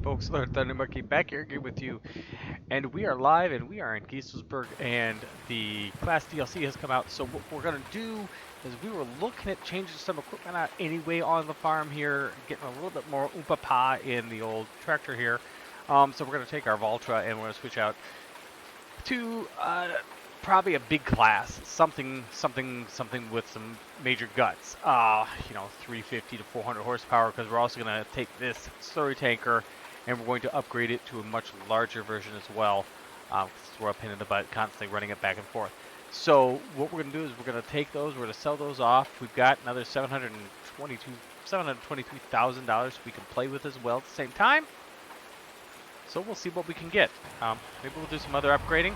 folks, Lord Thundermonkey back here again with you, and we are live, and we are in Gieselsberg, and the Claas DLC has come out. So what we're gonna do is we were looking at changing some equipment out anyway on the farm here, getting a little bit more oompah in the old tractor here. So we're gonna take our Valtra and we're gonna switch out to probably a big Claas, something with some major guts. 350 to 400 horsepower, because we're also going to take this slurry tanker and we're going to upgrade it to a much larger version as well. We're a pain in the butt, constantly running it back and forth. So what we're going to do is we're going to take those, we're going to sell those off. We've got another $723,000 we can play with as well at the same time. So we'll see what we can get. Maybe we'll do some other upgrading.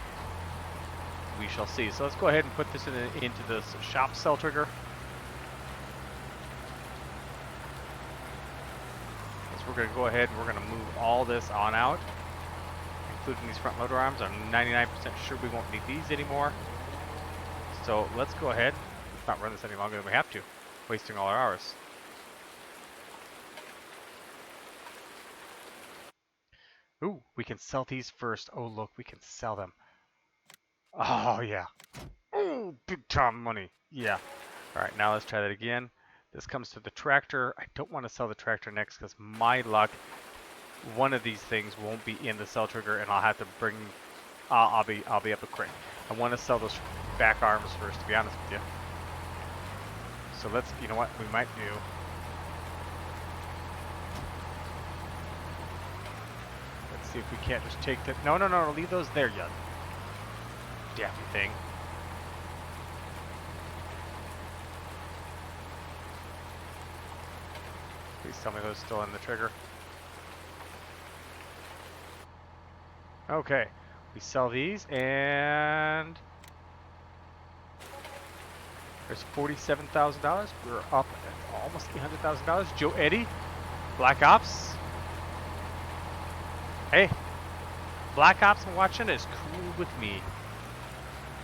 We shall see. So let's go ahead and put this into this shop cell trigger. So we're going to go ahead and we're going to move all this on out, including these front loader arms. I'm 99% sure we won't need these anymore. So let's go ahead. Let's not run this any longer than we have to, wasting all our hours. Ooh, we can sell these first. Oh, look, we can sell them. Oh, yeah. Oh, big time money. Yeah. All right, now let's try that again. This comes to the tractor. I don't want to sell the tractor next because my luck, one of these things won't be in the cell trigger, and I'll have to bring. I'll be up a creek. I want to sell those back arms first, to be honest with you. So let's. You know what we might do. Let's see if we can't just take that. No, leave those there, you daffy thing. Please tell me those are still in the trigger. Okay, we sell these, and there's $47,000. We're up at almost $800,000. Joe Eddie, Black Ops. Hey, Black Ops and watching is cool with me.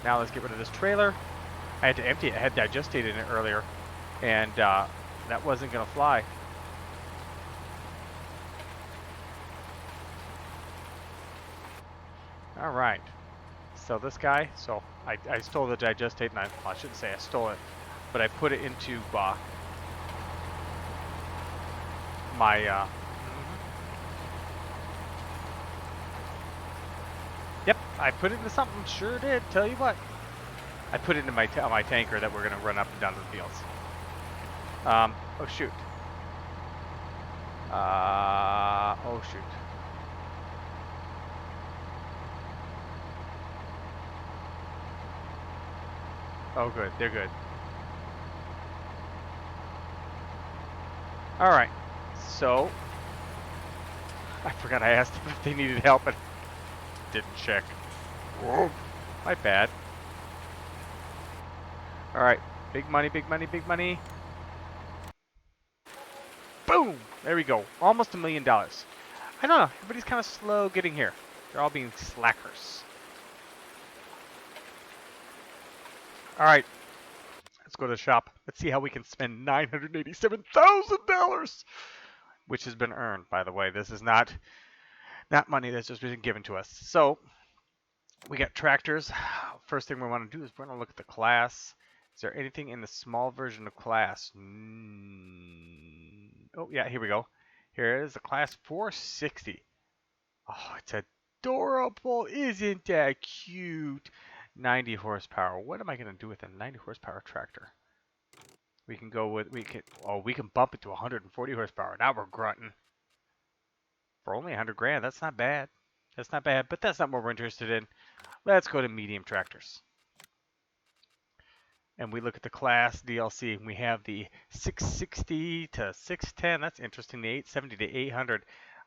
Now let's get rid of this trailer. I had to empty it. I had digestate in it earlier, and that wasn't going to fly. All right. So this guy, so I stole the digestate, and I shouldn't say I stole it, but I put it into my. Yep, I put it into something. Sure did. Tell you what, I put it into my tanker that we're gonna run up and down the fields. Oh shoot. Oh shoot. Oh good, they're good. All right. So I forgot I asked them if they needed help, but didn't check. Whoa, my bad. All right, big money, big money, big money. Boom! There we go. Almost $1 million. I don't know. Everybody's kind of slow getting here. They're all being slackers. All right, let's go to the shop. Let's see how we can spend $987,000, which has been earned, by the way. This is not money that's just been given to us. So we got tractors. First thing we want to do is we're going to look at the Claas. Is there anything in the small version of Claas? Oh, yeah, here we go. Here it is, the Claas 460. Oh, it's adorable. Isn't that cute? 90 horsepower. What am I going to do with a 90 horsepower tractor? We can go with, we can bump it to 140 horsepower. Now we're grunting. For only 100 grand, that's not bad. That's not bad, but that's not what we're interested in. Let's go to medium tractors. And we look at the Claas DLC, and we have the 660 to 610. That's interesting. The 870 to 800.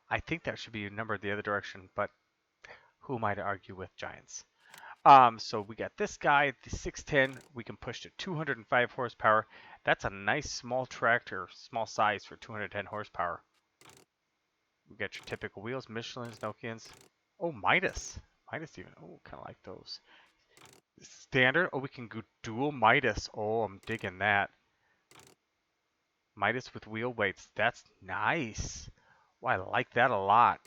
I think that should be a number the other direction, but who am I to argue with, giants? So we got this guy, the 610. We can push to 205 horsepower. That's a nice small tractor, small size for 210 horsepower. We got your typical wheels, Michelin's, Nokians. Oh, Midas. Midas even. Oh, kind of like those. Standard. Oh, we can go dual Midas. Oh, I'm digging that. Midas with wheel weights. That's nice. Well, I like that a lot.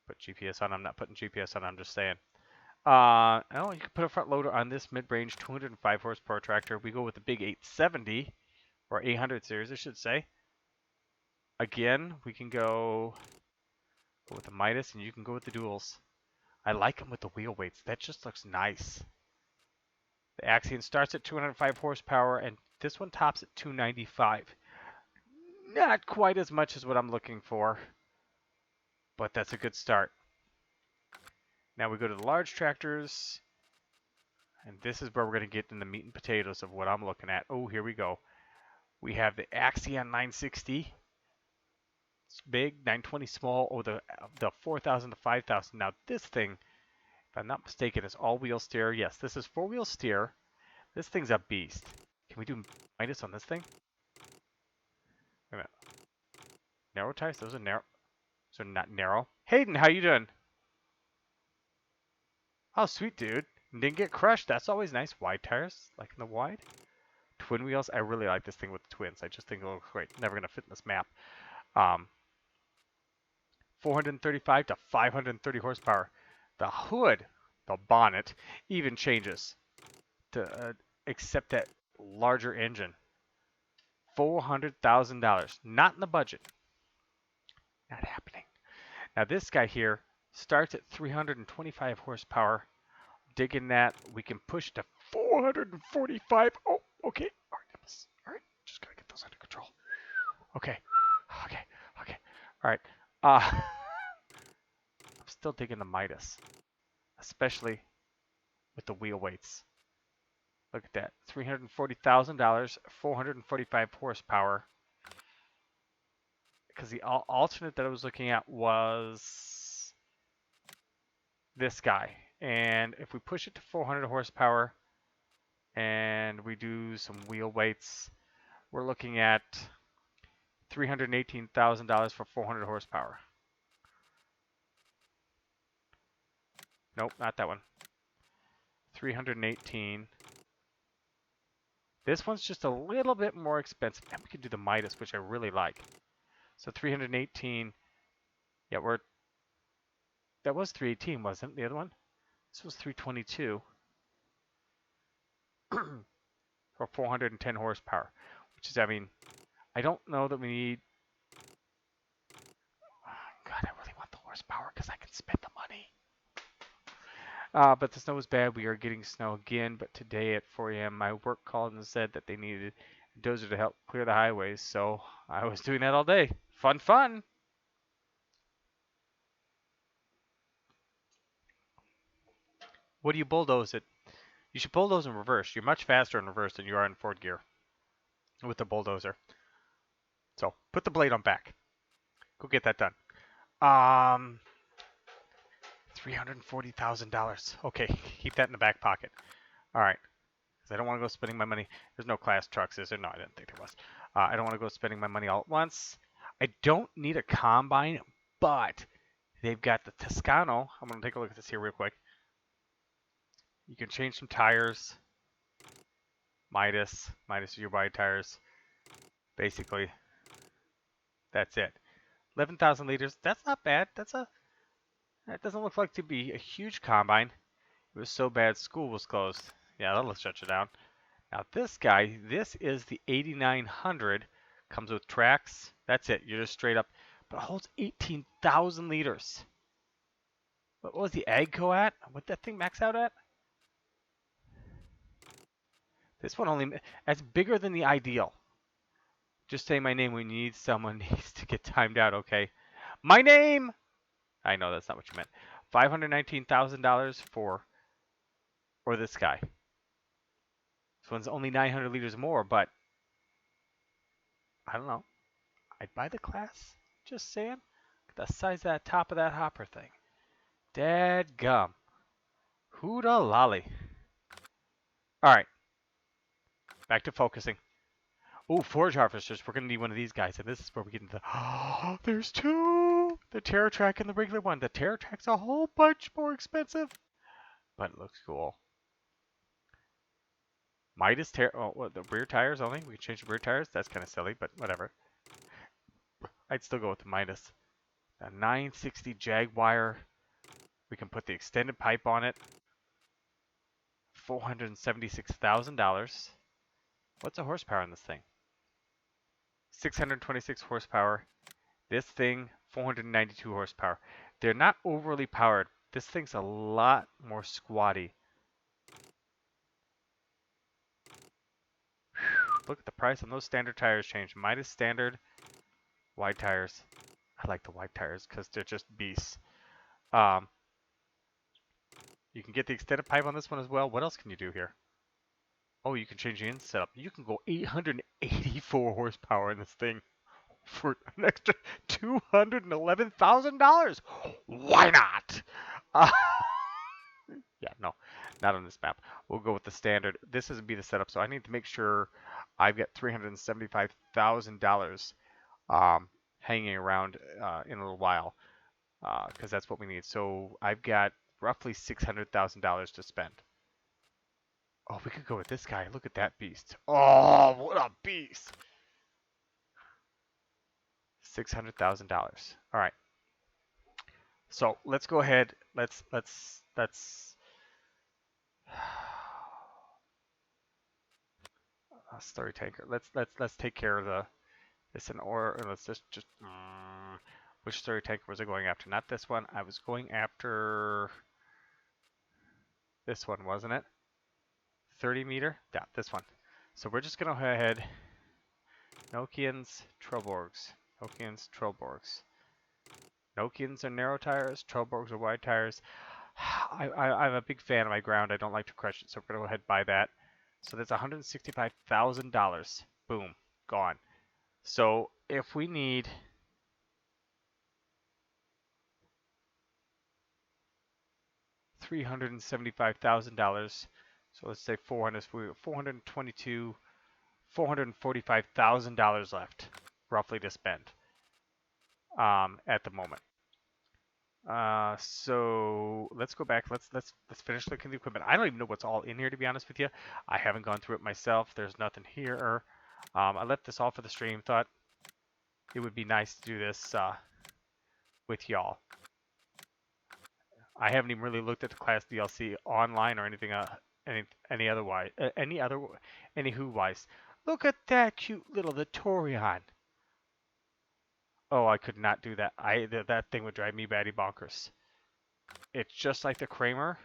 Put GPS on. I'm not putting GPS on. I'm just saying. Oh, you can put a front loader on this mid-range 205 horsepower tractor. We go with the big 870 or 800 series, I should say. Again, we can go with the Midas, and you can go with the duals. I like them with the wheel weights. That just looks nice. The Axion starts at 205 horsepower, and this one tops at 295. Not quite as much as what I'm looking for, but that's a good start. Now we go to the large tractors, and this is where we're going to get in the meat and potatoes of what I'm looking at. Oh, here we go. We have the Axion 960. It's big, 920 small, or the 4000 to 5000. Now this thing, if I'm not mistaken, is all-wheel steer. Yes, this is four-wheel steer. This thing's a beast. Can we do Midas on this thing? Wait a minute. Narrow tires? Those are narrow. Those are not narrow. Hayden, how you doing? Oh, sweet, dude. Didn't get crushed. That's always nice. Wide tires, like in the wide. Twin wheels. I really like this thing with the twins. I just think it looks great. Never going to fit in this map. 435 to 530 horsepower. The hood, the bonnet, even changes to accept that larger engine. $400,000. Not in the budget. Not happening. Now this guy here starts at 325 horsepower. Digging that, we can push to 445. Oh, okay. All right, just gotta get those under control. Okay. All right. I'm still digging the Midas, especially with the wheel weights. Look at that, $340,000, 445 horsepower. Because the alternate that I was looking at was this guy. And if we push it to 400 horsepower and we do some wheel weights, we're looking at $318,000 for 400 horsepower. Nope, not that one. 318. This one's just a little bit more expensive. And we can do the Midas, which I really like. So 318. Yeah, that was 318, wasn't it? The other one? This was 322 for 410 horsepower, which is, I mean, I don't know that we need. God, I really want the horsepower because I can spend the money. But the snow was bad. We are getting snow again. But today at 4 a.m., my work called and said that they needed a dozer to help clear the highways. So I was doing that all day. Fun. What do you bulldoze it? You should bulldoze in reverse. You're much faster in reverse than you are in forward gear with the bulldozer. So put the blade on back. Go get that done. $340,000. Okay, keep that in the back pocket. All right, because I don't want to go spending my money. There's no Claas trucks, is there? No, I didn't think there was. I don't want to go spending my money all at once. I don't need a combine, but they've got the Toscano. I'm going to take a look at this here real quick. You can change some tires. Midas is your wide tires. Basically, that's it. 11,000 liters. That's not bad. That doesn't look like to be a huge combine. It was so bad school was closed. Yeah, that'll shut you down. Now this guy, this is the 8900. Comes with tracks. That's it. You're just straight up. But it holds 18,000 liters. What was the AGCO at? What that thing max out at? This one only, that's bigger than the ideal. Just say my name when you need someone needs to get timed out, okay? My name! I know that's not what you meant. $519,000 for this guy. This one's only 900 liters more, but I don't know. I'd buy the Claas. Just saying. The size of that top of that hopper thing. Dadgum. Hooda lolly. Alright. Back to focusing. Ooh, forage harvesters. We're going to need one of these guys. And this is where we get into the... Oh, there's two! The Terra Track and the regular one. The Terra Track's a whole bunch more expensive. But it looks cool. The rear tires only. We can change the rear tires. That's kind of silly, but whatever. I'd still go with the minus. A 960 Jaguar. We can put the extended pipe on it. $476,000. What's the horsepower on this thing? 626 horsepower. This thing, 492 horsepower. They're not overly powered. This thing's a lot more squatty. Look at the price on those standard tires change. Minus standard, wide tires. I like the wide tires because they're just beasts. You can get the extended pipe on this one as well. What else can you do here? Oh, you can change the engine setup. You can go 884 horsepower in this thing for an extra $211,000. Why not? Yeah, no, not on this map. We'll go with the standard. This is be the setup, so I need to make sure I've got $375,000 hanging around in a little while because that's what we need. So I've got roughly $600,000 to spend. Oh, we could go with this guy. Look at that beast. Oh, what a beast! $600,000. All right. So let's go ahead. Let's story tanker. Let's take care of this and let's just which story tanker was I going after? Not this one. I was going after this one, wasn't it? 30 meter? Yeah, this one. So we're just gonna go ahead. Nokians, Trollborgs. Nokians, Trollborgs. Nokians are narrow tires. Trollborgs are wide tires. I'm a big fan of my ground. I don't like to crush it, so we're gonna go ahead and buy that. So that's $165,000. Boom, gone. So if we need $375,000, so let's say 445,000 left, roughly, to spend at the moment. So let's go back. Let's finish looking at the equipment. I don't even know what's all in here, to be honest with you. I haven't gone through it myself. There's nothing here. I left this all for the stream. Thought it would be nice to do this with y'all. I haven't even really looked at the Claas DLC online or anything, any who wise. Look at that cute little Vitorion. Oh, I could not do that. That thing would drive me batty bonkers. It's just like the Kramer.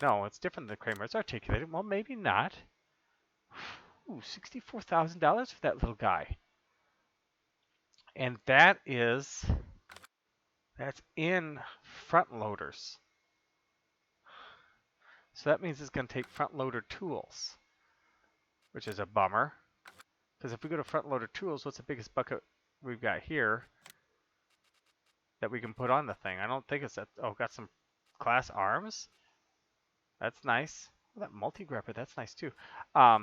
No, it's different than the Kramer. It's articulated. Well, maybe not. Ooh, $64,000 for that little guy. And that's in front loaders. So that means it's going to take front loader tools, which is a bummer. Because if we go to front loader tools, what's the biggest bucket we've got here that we can put on the thing? I don't think it's that. Oh, got some Claas arms. That's nice. Oh, that multi-grabber, that's nice too. Yeah,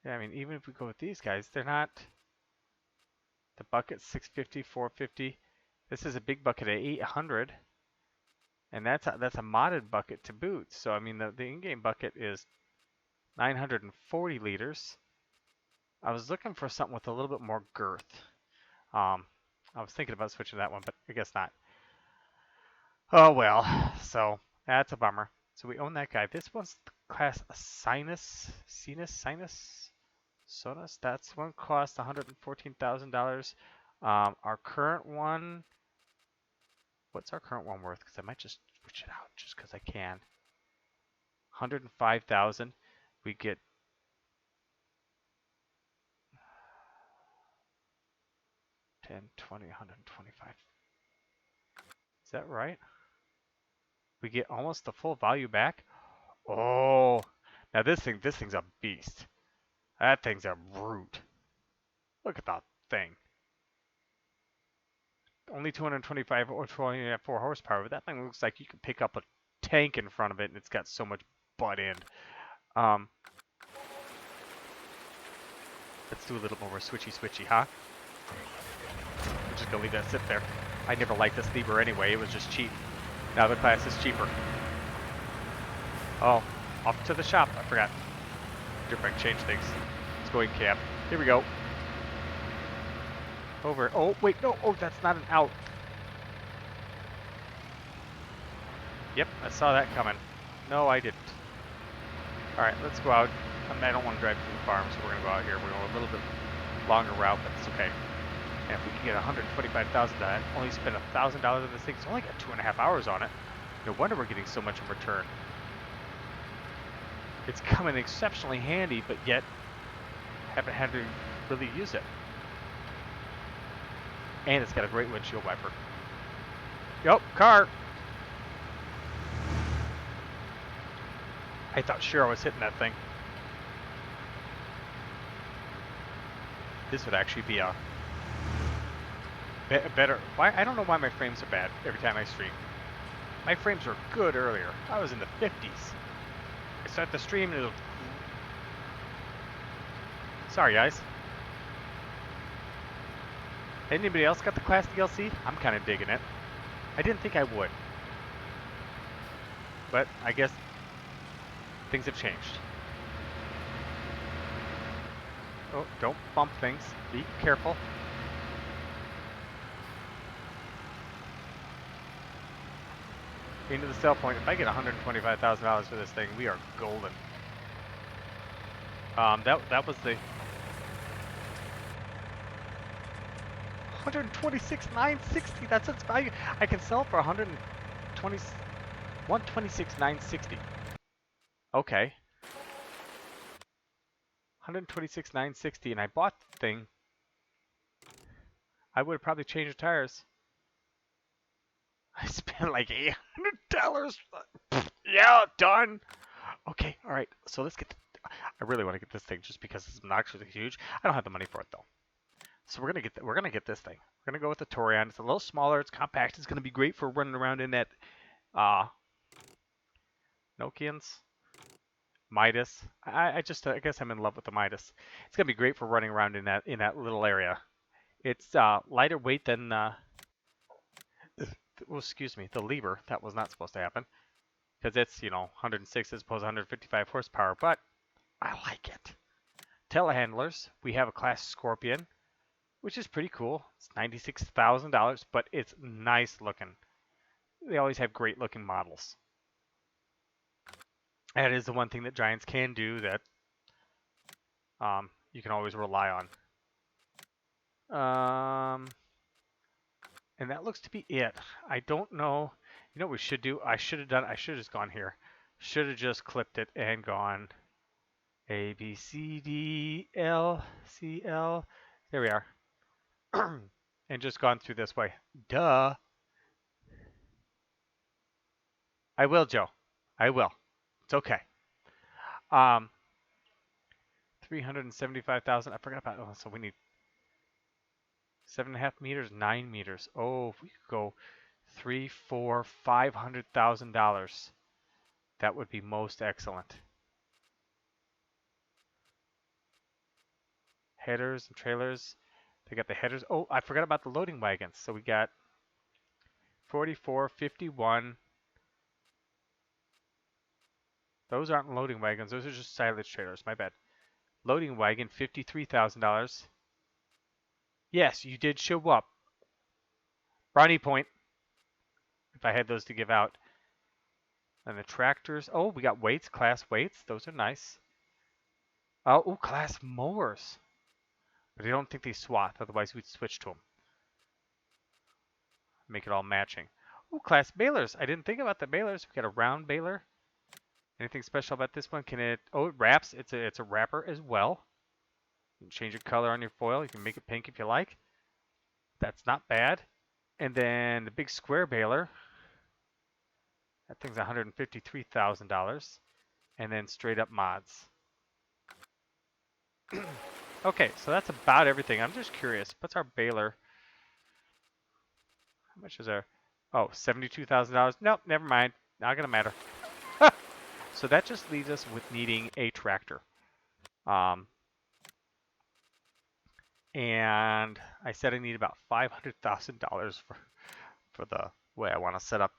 I mean, even if we go with these guys, they're not. The bucket's 650, 450. This is a big bucket at 800, and that's a modded bucket to boot. So I mean, the in-game bucket is 940 liters. I was looking for something with a little bit more girth. I was thinking about switching to that one, but I guess not. Oh well, so that's a bummer. So we own that guy. This one's Claas Sinus. Sonus, that's one cost $114,000. Our current one, what's our current one worth? Because I might just switch it out just because I can. $105,000. We get $10, $20, $125. Is that right? We get almost the full value back. Oh, now this thing's a beast. That thing's a brute. Look at that thing. Only 225 or 24 horsepower, but that thing looks like you could pick up a tank in front of it, and it's got so much butt end. Let's do a little more switchy, huh? We're just gonna leave that sit there. I never liked this lever anyway, it was just cheap. Now the Claas is cheaper. Oh, off to the shop, I forgot. If I can change things. Let's go in cab. Here we go. Over. Oh, wait, no. Oh, that's not an out. Yep, I saw that coming. No, I didn't. All right, let's go out. I don't want to drive through the farm, so we're going to go out here. We're going a little bit longer route, but it's okay. And if we can get $125,000 on it, only spend $1,000 on this thing, it's only got 2.5 hours on it. No wonder we're getting so much in return. It's coming exceptionally handy, but yet haven't had to really use it. And it's got a great windshield wiper. Yup, car. I thought sure I was hitting that thing. This would actually be a better. Why? I don't know why my frames are bad every time I stream. My frames were good earlier. I was in the 50s. I start the stream and it'll... Sorry, guys. Anybody else got the Claas DLC? I'm kind of digging it. I didn't think I would. But I guess things have changed. Oh, don't bump things. Be careful. Into the sell point. If I get $125,000 for this thing, we are golden. That was the 126,960. That's its value. I can sell for 126,960. Okay. 126,960, and I bought the thing. I would have probably changed the tires. I spent like $800. Yeah, done. Okay, all right. So let's get. I really want to get this thing just because it's obnoxiously huge. I don't have the money for it though. So we're gonna get this thing. We're gonna go with the Torion. It's a little smaller. It's compact. It's gonna be great for running around in that Nokians. Midas. I guess I'm in love with the Midas. It's gonna be great for running around in that little area. It's lighter weight than well, excuse me, the Lieber. That was not supposed to happen because it's 106 as opposed to 155 horsepower. But I like it. Telehandlers. We have a Claas Scorpion, which is pretty cool. It's $96,000, but it's nice looking. They always have great looking models. That is the one thing that Giants can do that you can always rely on. And that looks to be it. I don't know. You know what we should do? I should have just gone here. Should have just clipped it and gone A, B, C, D, L, C, L. There we are. And just gone through this way. Duh. I will, Joe. I will. It's okay. 375,000. I forgot about. Oh, so we need 7.5 meters, 9 meters. Oh, if we could go 3, 4, $500,000, that would be most excellent. Headers and trailers. They got the headers. Oh, I forgot about the loading wagons. So we got 44, 51. Those aren't loading wagons. Those are just silage trailers. My bad. Loading wagon, $53,000. Yes, you did show up. Brownie point. If I had those to give out. And the tractors. Oh, we got weights, Claas weights. Those are nice. Oh, Claas mowers. But I don't think they swath. Otherwise, we'd switch to them. Make it all matching. Oh, Claas balers. I didn't think about the balers. We got a round baler. Anything special about this one? Can it? Oh, it wraps. It's a wrapper as well. You can change your color on your foil. You can make it pink if you like. That's not bad. And then the big square baler. That thing's $153,000. And then straight up mods. Okay, so that's about everything. I'm just curious. What's our baler? How much is our? Oh, $72,000. Nope, never mind. Not gonna matter. So that just leaves us with needing a tractor. And I said I need about $500,000 for the way I want to set up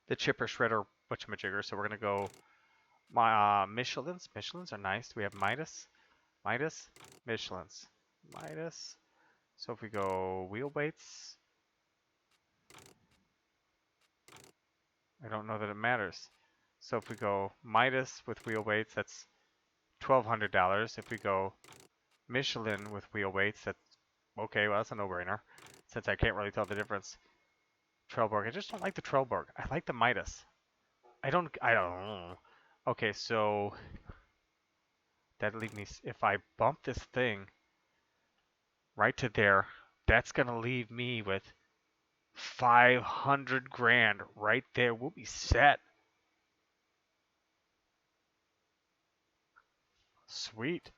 the chipper shredder whatchamajigger. So we're gonna go my Michelin's. Michelin's are nice. We have Midas. Midas, Michelin's. Midas. So if we go wheel weights, I don't know that it matters. So if we go Midas with wheel weights, that's $1,200. If we go Michelin with wheel weights, that's okay. Well, that's a no-brainer since I can't really tell the difference. Trelleborg. I just don't like the Trelleborg. I like the Midas. I don't know. Okay, so that'll leave me, if I bump this thing right to there, that's gonna leave me with 500 grand right there. We'll be set. Sweet.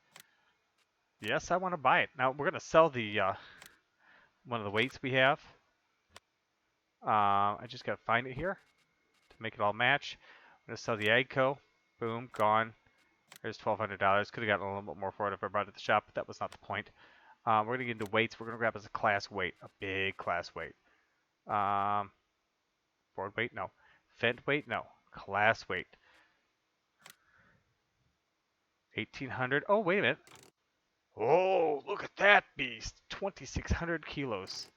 Yes, I want to buy it. Now we're gonna sell the one of the weights we have. I just gotta find it here to make it all match. I'm gonna sell the Agco. Boom, gone. There's $1,200. Could have gotten a little bit more for it if I brought it to the shop, but that was not the point. We're gonna get into weights. We're gonna grab as a class weight, a big class weight. Board weight, no. Fent weight, no. Class weight. 1,800. Oh, wait a minute. Oh, look at that beast. 2,600 kilos.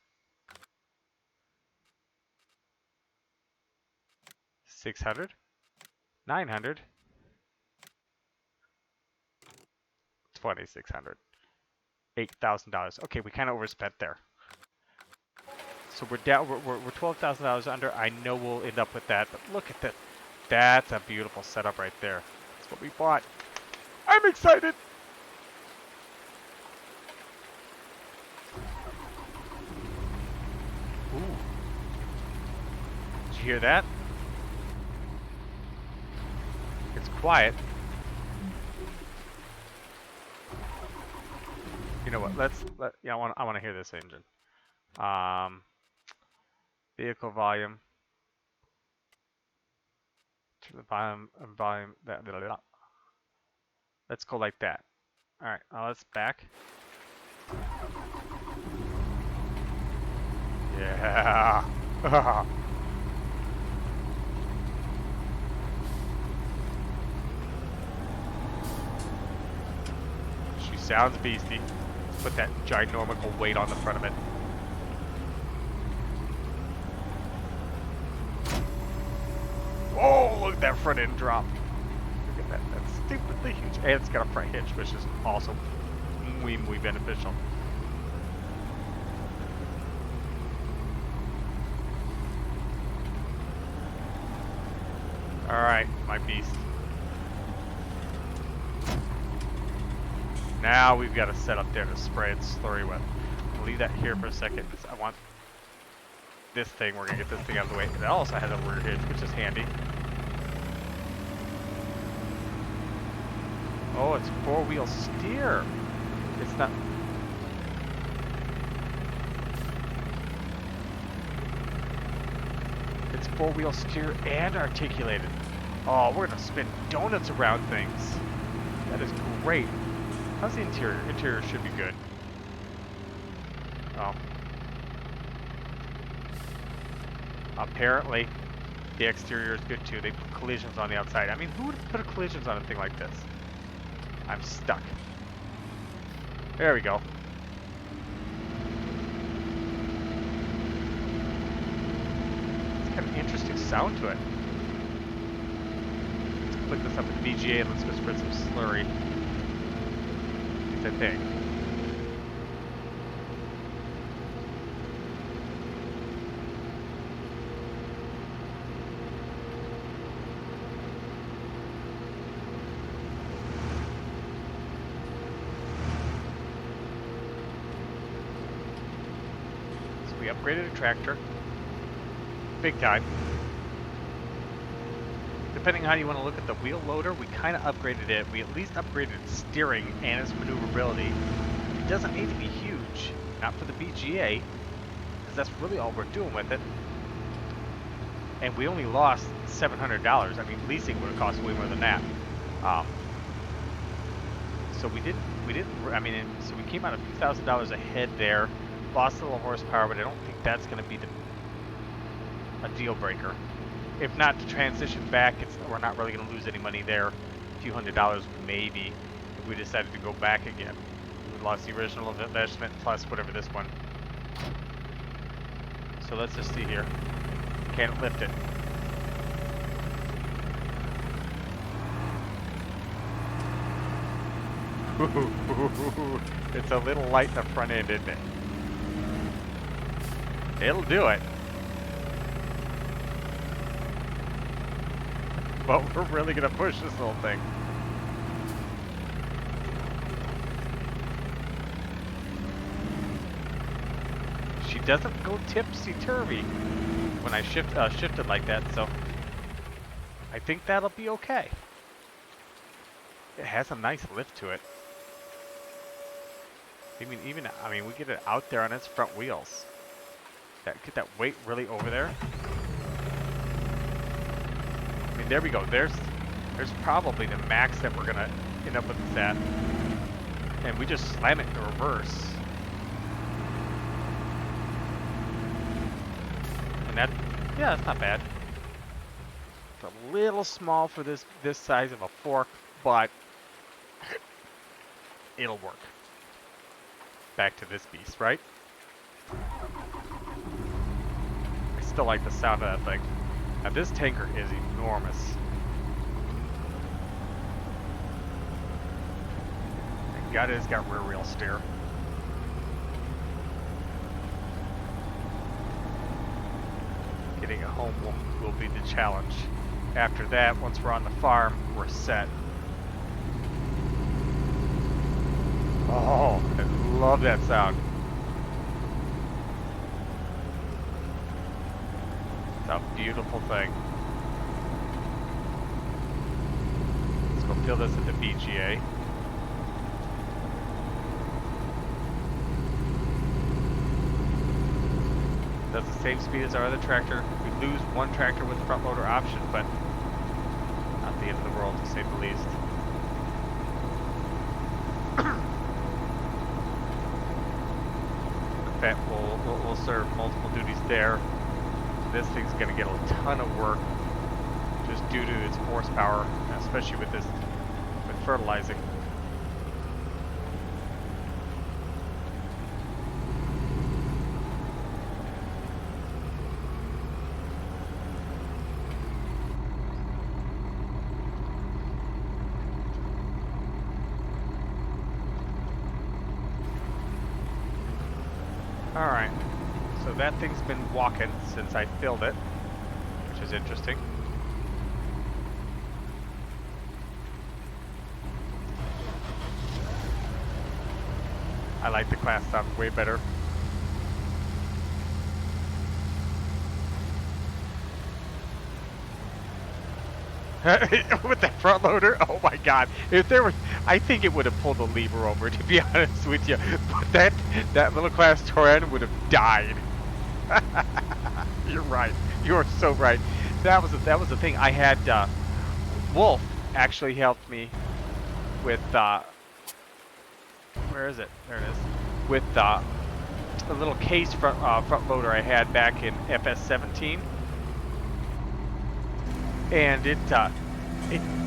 600. 900. 2,600. $8,000. Okay, we kind of overspent there. So we're down. We're $12,000 under. I know we'll end up with that, but look at that. That's a beautiful setup right there. That's what we bought. I'm excited. Ooh. Did you hear that? It's quiet. You know what? Yeah, I want to hear this engine. Vehicle volume. Turn the volume. Let's go like that. All right. Now let's back. Yeah. She sounds beastie. Let's put that ginormical weight on the front of it. Oh, look at that front end drop. Look at that. That's stupidly huge. And it's got a front hitch, which is also muy beneficial. Alright, my beast. Now we've got a setup there to spray its slurry with. I'll leave that here for a second because I want this thing. We're going to get this thing out of the way. It also has a rear hitch, which is handy. Oh, it's four-wheel steer. It's not... It's four-wheel steer and articulated. Oh, we're going to spin donuts around things. That is great. How's the interior? Interior should be good. Oh. Apparently, the exterior is good too. They put collisions on the outside. I mean, who would put collisions on a thing like this? I'm stuck. There we go. It's got an interesting sound to it. Let's click this up at VGA and let's go spread some slurry. It's a thing. We upgraded a tractor, big time. Depending on how you want to look at the wheel loader, we kind of upgraded it. We at least upgraded its steering and its maneuverability. It doesn't need to be huge, not for the BGA, because that's really all we're doing with it. And we only lost $700. I mean, leasing would have cost way more than that. So we didn't. I mean, so we came out a few $1,000s ahead there. Lost a little horsepower, but I don't think that's going to be a deal breaker. If not, to transition back, we're not really going to lose any money there. A few $100s maybe. we decided to go back again. We lost the original investment plus whatever this one. So let's just see here. Can't lift it. It's a little light in the front end, isn't it? It'll do it. But we're really gonna push this little thing. She doesn't go tipsy-turvy when I shift it like that, so I think that'll be okay. It has a nice lift to it. I mean, we get it out there on its front wheels. Get that weight really over there. I mean, there we go. There's probably the max that we're gonna end up with that, and we just slam it in reverse. And that, yeah, that's not bad. It's a little small for this size of a fork, but it'll work. Back to this beast, right? I still like the sound of that thing. Now this tanker is enormous. Thank God it's got rear wheel steer. Getting it home will be the challenge. After that, once we're on the farm, we're set. Oh, I love that sound. It's a beautiful thing. Let's go fill this at the BGA. Does the same speed as our other tractor. We lose one tractor with front loader option, but not the end of the world, to say the least. That will serve multiple duties there. This thing's going to get a ton of work just due to its horsepower, especially with fertilizing. Alright, so that thing's been walking since I filled it, which is interesting. I like the Claas sound way better. With that front loader, oh my god! If there was, I think it would have pulled the lever over. To be honest with you, but that little Claas Touran would have died. You're right. You are so right. That was the thing. I had Wolf actually helped me with where is it? There it is. With the little case front loader I had back in FS19. And it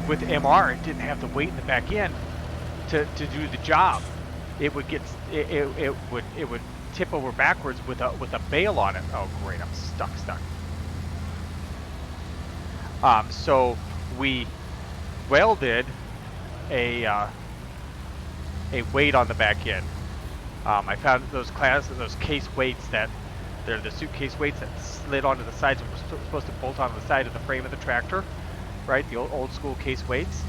with MR, it didn't have the weight in the back end to do the job. It would get it would tip over backwards with a bail on it. Oh great, I'm stuck. So we welded a weight on the back end. I found those case weights that they're the suitcase weights that slid onto the sides and were supposed to bolt onto the side of the frame of the tractor, right? The old school case weights.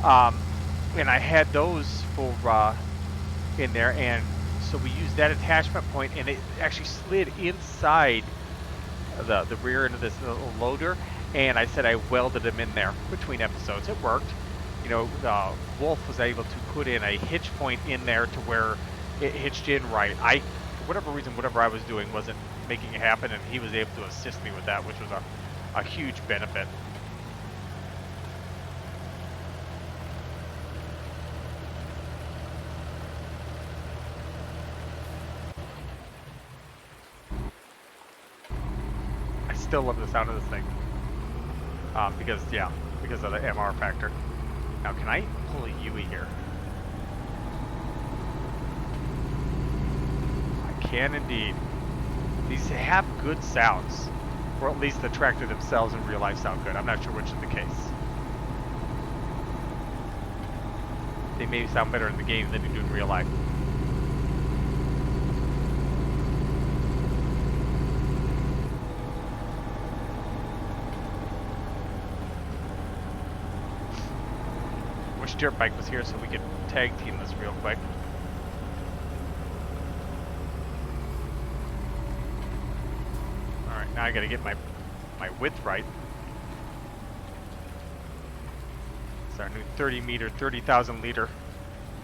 And I had those for in there, and so we used that attachment point, and it actually slid inside the rear end of this little loader. And I said I welded them in there between episodes. It worked. You know, Wolf was able to put in a hitch point in there to where it hitched in right. For whatever reason, whatever I was doing wasn't making it happen, and he was able to assist me with that, which was a huge benefit. I still love the sound of this thing. Because of the MR factor. Now, can I pull a Yui here? can indeed. These have good sounds. Or at least the tractor themselves in real life sound good. I'm not sure which is the case. They may sound better in the game than they do in real life. Wish Dirt Bike was here so we could tag team this real quick. Alright, now I gotta get my width right. It's our new 30,000 liter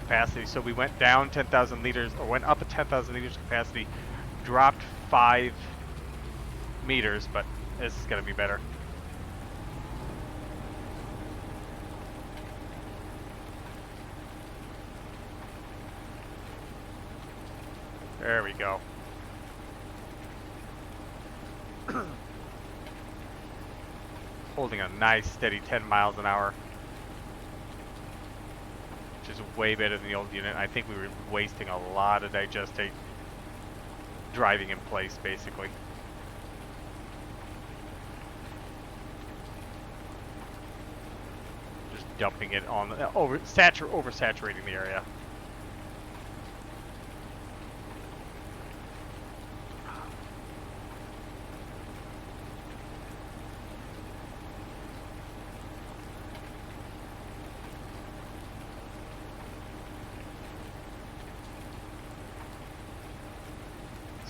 capacity. So we went down 10,000 liters, or went up at 10,000 liters capacity, dropped 5 meters, but this is gonna be better. There we go. Holding a nice steady 10 miles an hour. Which is way better than the old unit. I think we were wasting a lot of digestate driving in place, basically. Just dumping it on, oversaturating the area.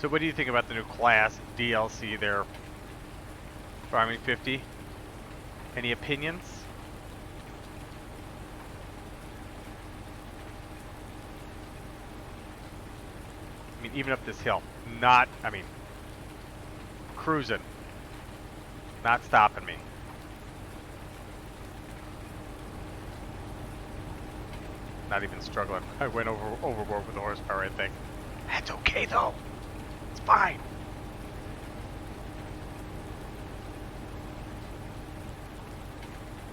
So what do you think about the new Claas DLC there, Farming 50? Any opinions? I mean, even up this hill, cruising, not stopping me. Not even struggling. I went overboard with the horsepower, I think. That's okay though. It's fine.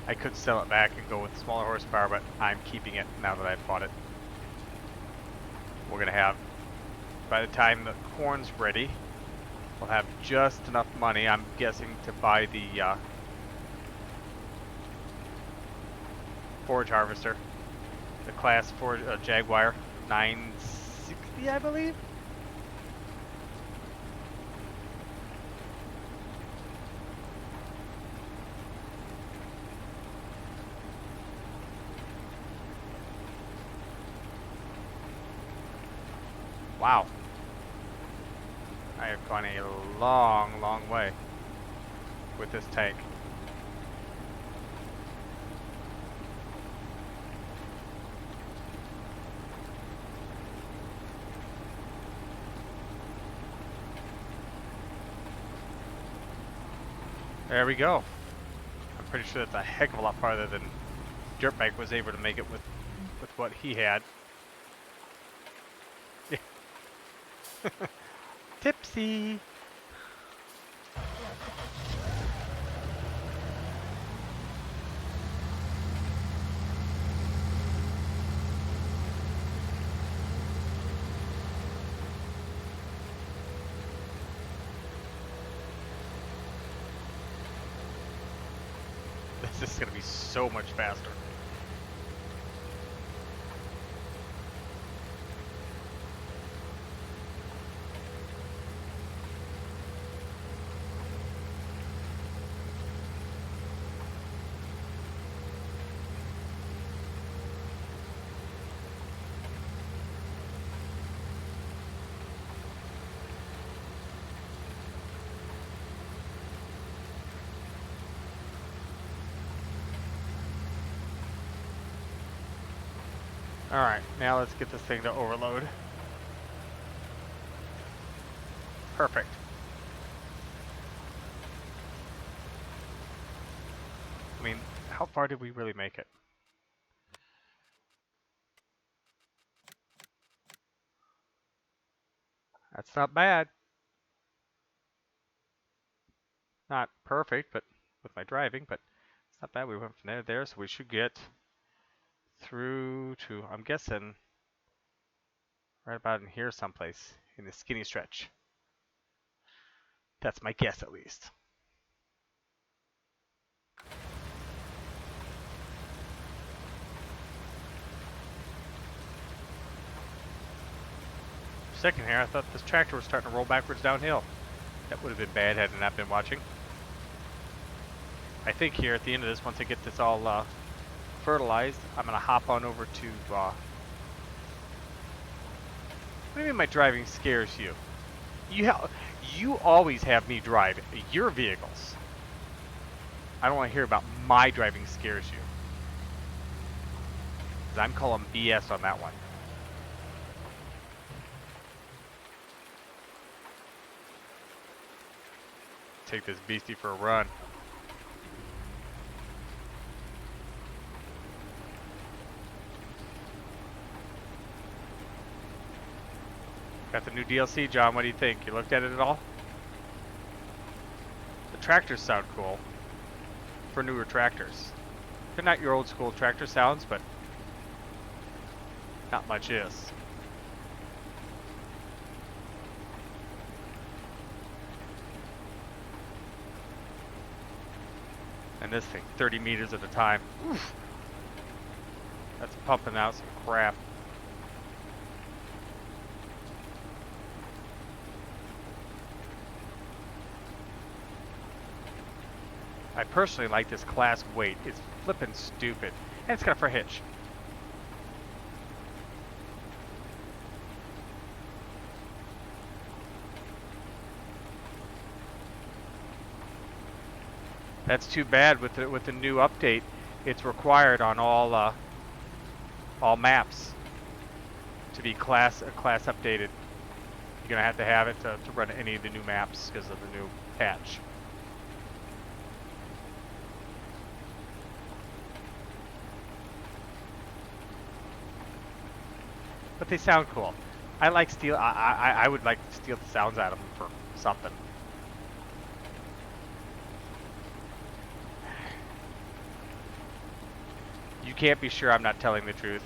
I could sell it back and go with smaller horsepower, but I'm keeping it now that I've bought it. We're gonna have, by the time the corn's ready, we'll have just enough money, I'm guessing, to buy the forage harvester. The Claas forage Jaguar 960, I believe. Wow. I have gone a long, long way with this tank. There we go. I'm pretty sure that's a heck of a lot farther than Dirtbike was able to make it with what he had. Tipsy. This is going to be so much faster. Alright, now let's get this thing to overload. Perfect. I mean, how far did we really make it? That's not bad. Not perfect, but with my driving, but it's not bad. We went from there to there, so we should get through to, I'm guessing, right about in here someplace. in the skinny stretch. That's my guess, at least. Second here, I thought this tractor was starting to roll backwards downhill. That would have been bad had I not been watching. I think here at the end of this, once I get this all fertilized, I'm going to hop on over to... what do you mean my driving scares you? You always have me drive your vehicles. I don't want to hear about my driving scares you. 'Cause I'm calling BS on that one. Take this beastie for a run. Got the new DLC, John. What do you think? You looked at it at all? The tractors sound cool for newer tractors. They're not your old school tractor sounds, but not much is. And this thing, 30 meters at a time. Oof. That's pumping out some crap. I personally like this Claas weight. It's flippin' stupid. And it's got a front hitch. That's too bad with the new update. It's required on all maps to be class updated. You're gonna have to have it to run any of the new maps because of the new patch. But they sound cool. I like steal. I would like to steal the sounds out of them for something. You can't be sure I'm not telling the truth.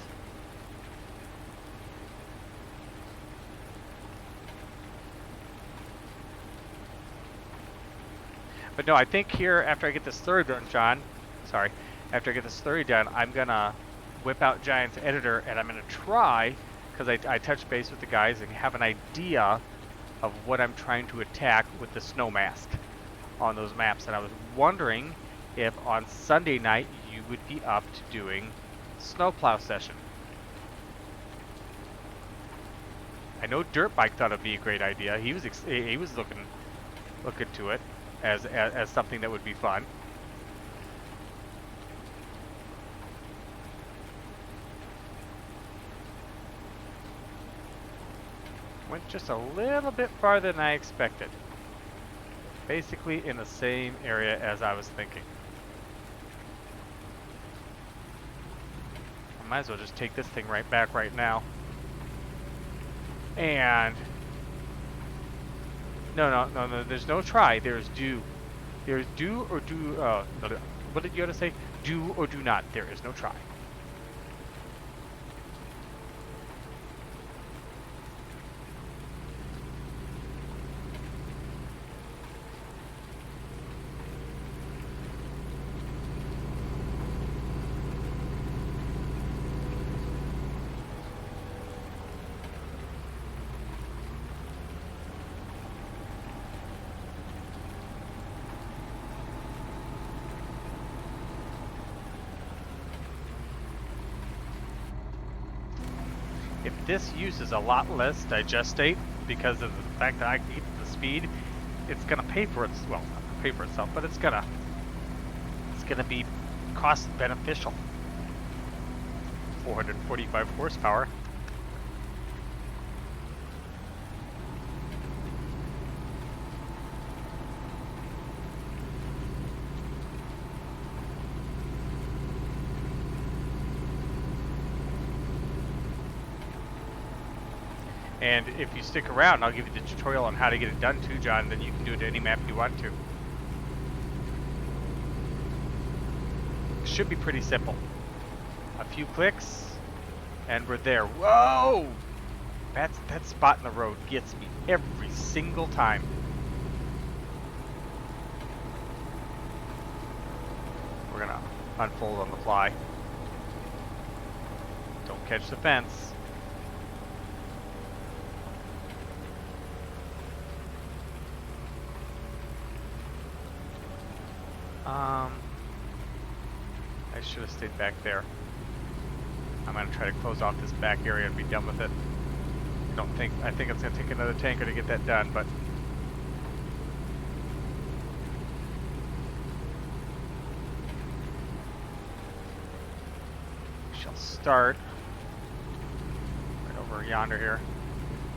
But no, I think here after I get this slurry done, John. Sorry, after I get this slurry done, I'm gonna whip out Giant's editor and I'm gonna try. Because I touched base with the guys and have an idea of what I'm trying to attack with the snow mask on those maps. And I was wondering if on Sunday night you would be up to doing snowplow session. I know Dirt Bike thought it'd be a great idea. He was looking to it as something that would be fun. Went just a little bit farther than I expected. Basically in the same area as I was thinking. I might as well just take this thing right back right now. And no, there's no try. There's do. There's do or do. What did Yoda say? Do or do not. There is no try. If this uses a lot less digestate because of the fact that I keep the speed, it's gonna pay for its well, not pay for itself, but it's gonna be cost beneficial. 445 horsepower. And if you stick around, I'll give you the tutorial on how to get it done too, John, then you can do it to any map you want to. Should be pretty simple. A few clicks, and we're there. Whoa! That spot in the road gets me every single time. We're gonna unfold on the fly. Don't catch the fence. I should have stayed back there. I'm gonna try to close off this back area and be done with it. I think it's gonna take another tanker to get that done, but we shall start right over yonder here.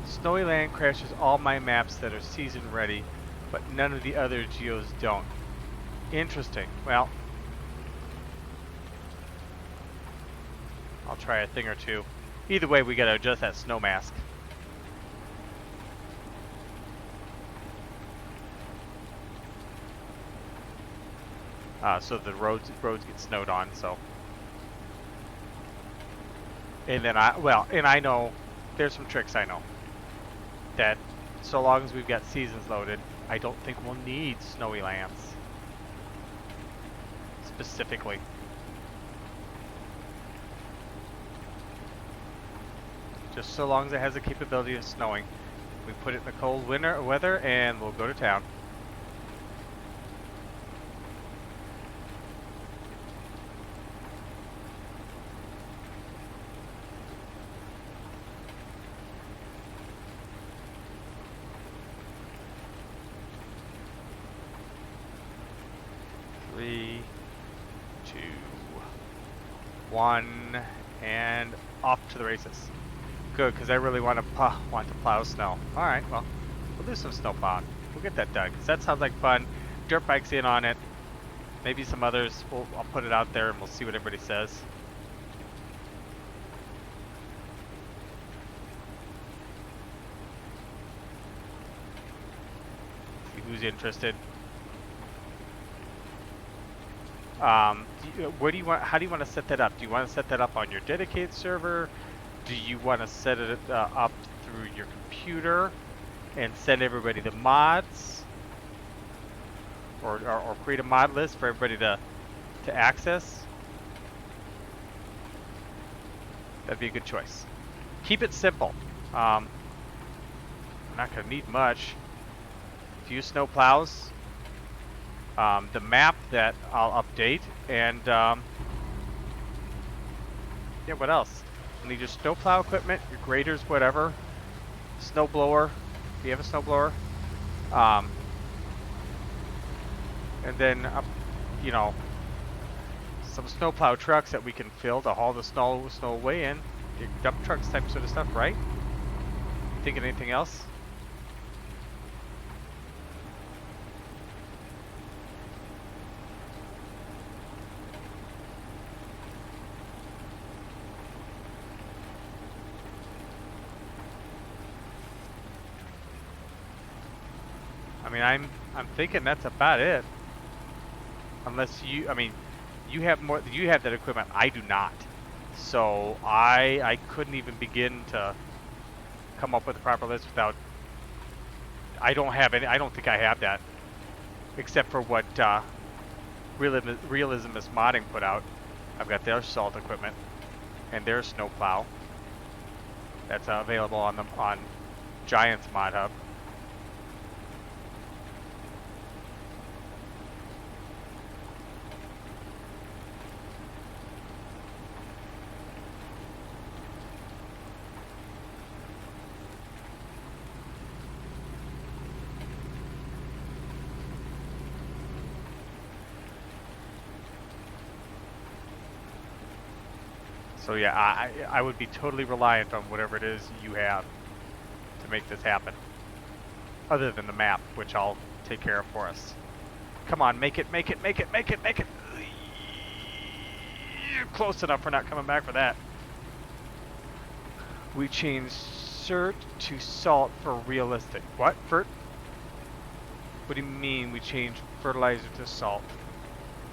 Snowy Land crashes all my maps that are season ready, but none of the other geos don't. Interesting. Well, I'll try a thing or two. Either way, we gotta adjust that snow mask. So the roads get snowed on. So, and then I know there's some tricks I know that so long as we've got seasons loaded, I don't think we'll need snowy lands specifically. Just so long as it has the capability of snowing. We put it in the cold winter weather and we'll go to town. Three, two, one, and off to the races. Good, because I really want to plow snow. All right, well, we'll do some snow plowing. We'll get that done, because that sounds like fun. Dirt bikes in on it. Maybe some others. I'll put it out there, and we'll see what everybody says. See who's interested. Where do you want? How do you want to set that up? Do you want to set that up on your dedicated server? Do you want to set it up through your computer and send everybody the mods, or create a mod list for everybody to access? That'd be a good choice. Keep it simple. I'm not going to need much. A few snow plows. The map that I'll update, and yeah, what else? You need your snowplow equipment, your graders, whatever. Snow blower. Do you have a snow blower? And then, you know, some snowplow trucks that we can fill to haul the snow away in. Your dump trucks type sort of stuff, right? Thinking anything else? I mean, I'm thinking that's about it. Unless you, I mean, you have that equipment. I do not. So I couldn't even begin to come up with a proper list without. I don't have any. I don't think I have that, except for what Realism is Modding put out. I've got their salt equipment and their snowplow. That's available on Giants Mod Hub. So yeah, I would be totally reliant on whatever it is you have to make this happen. Other than the map, which I'll take care of for us. Come on, make it. You're close enough. We're not coming back for that. We changed cert to salt for realistic. What? What do you mean we changed fertilizer to salt?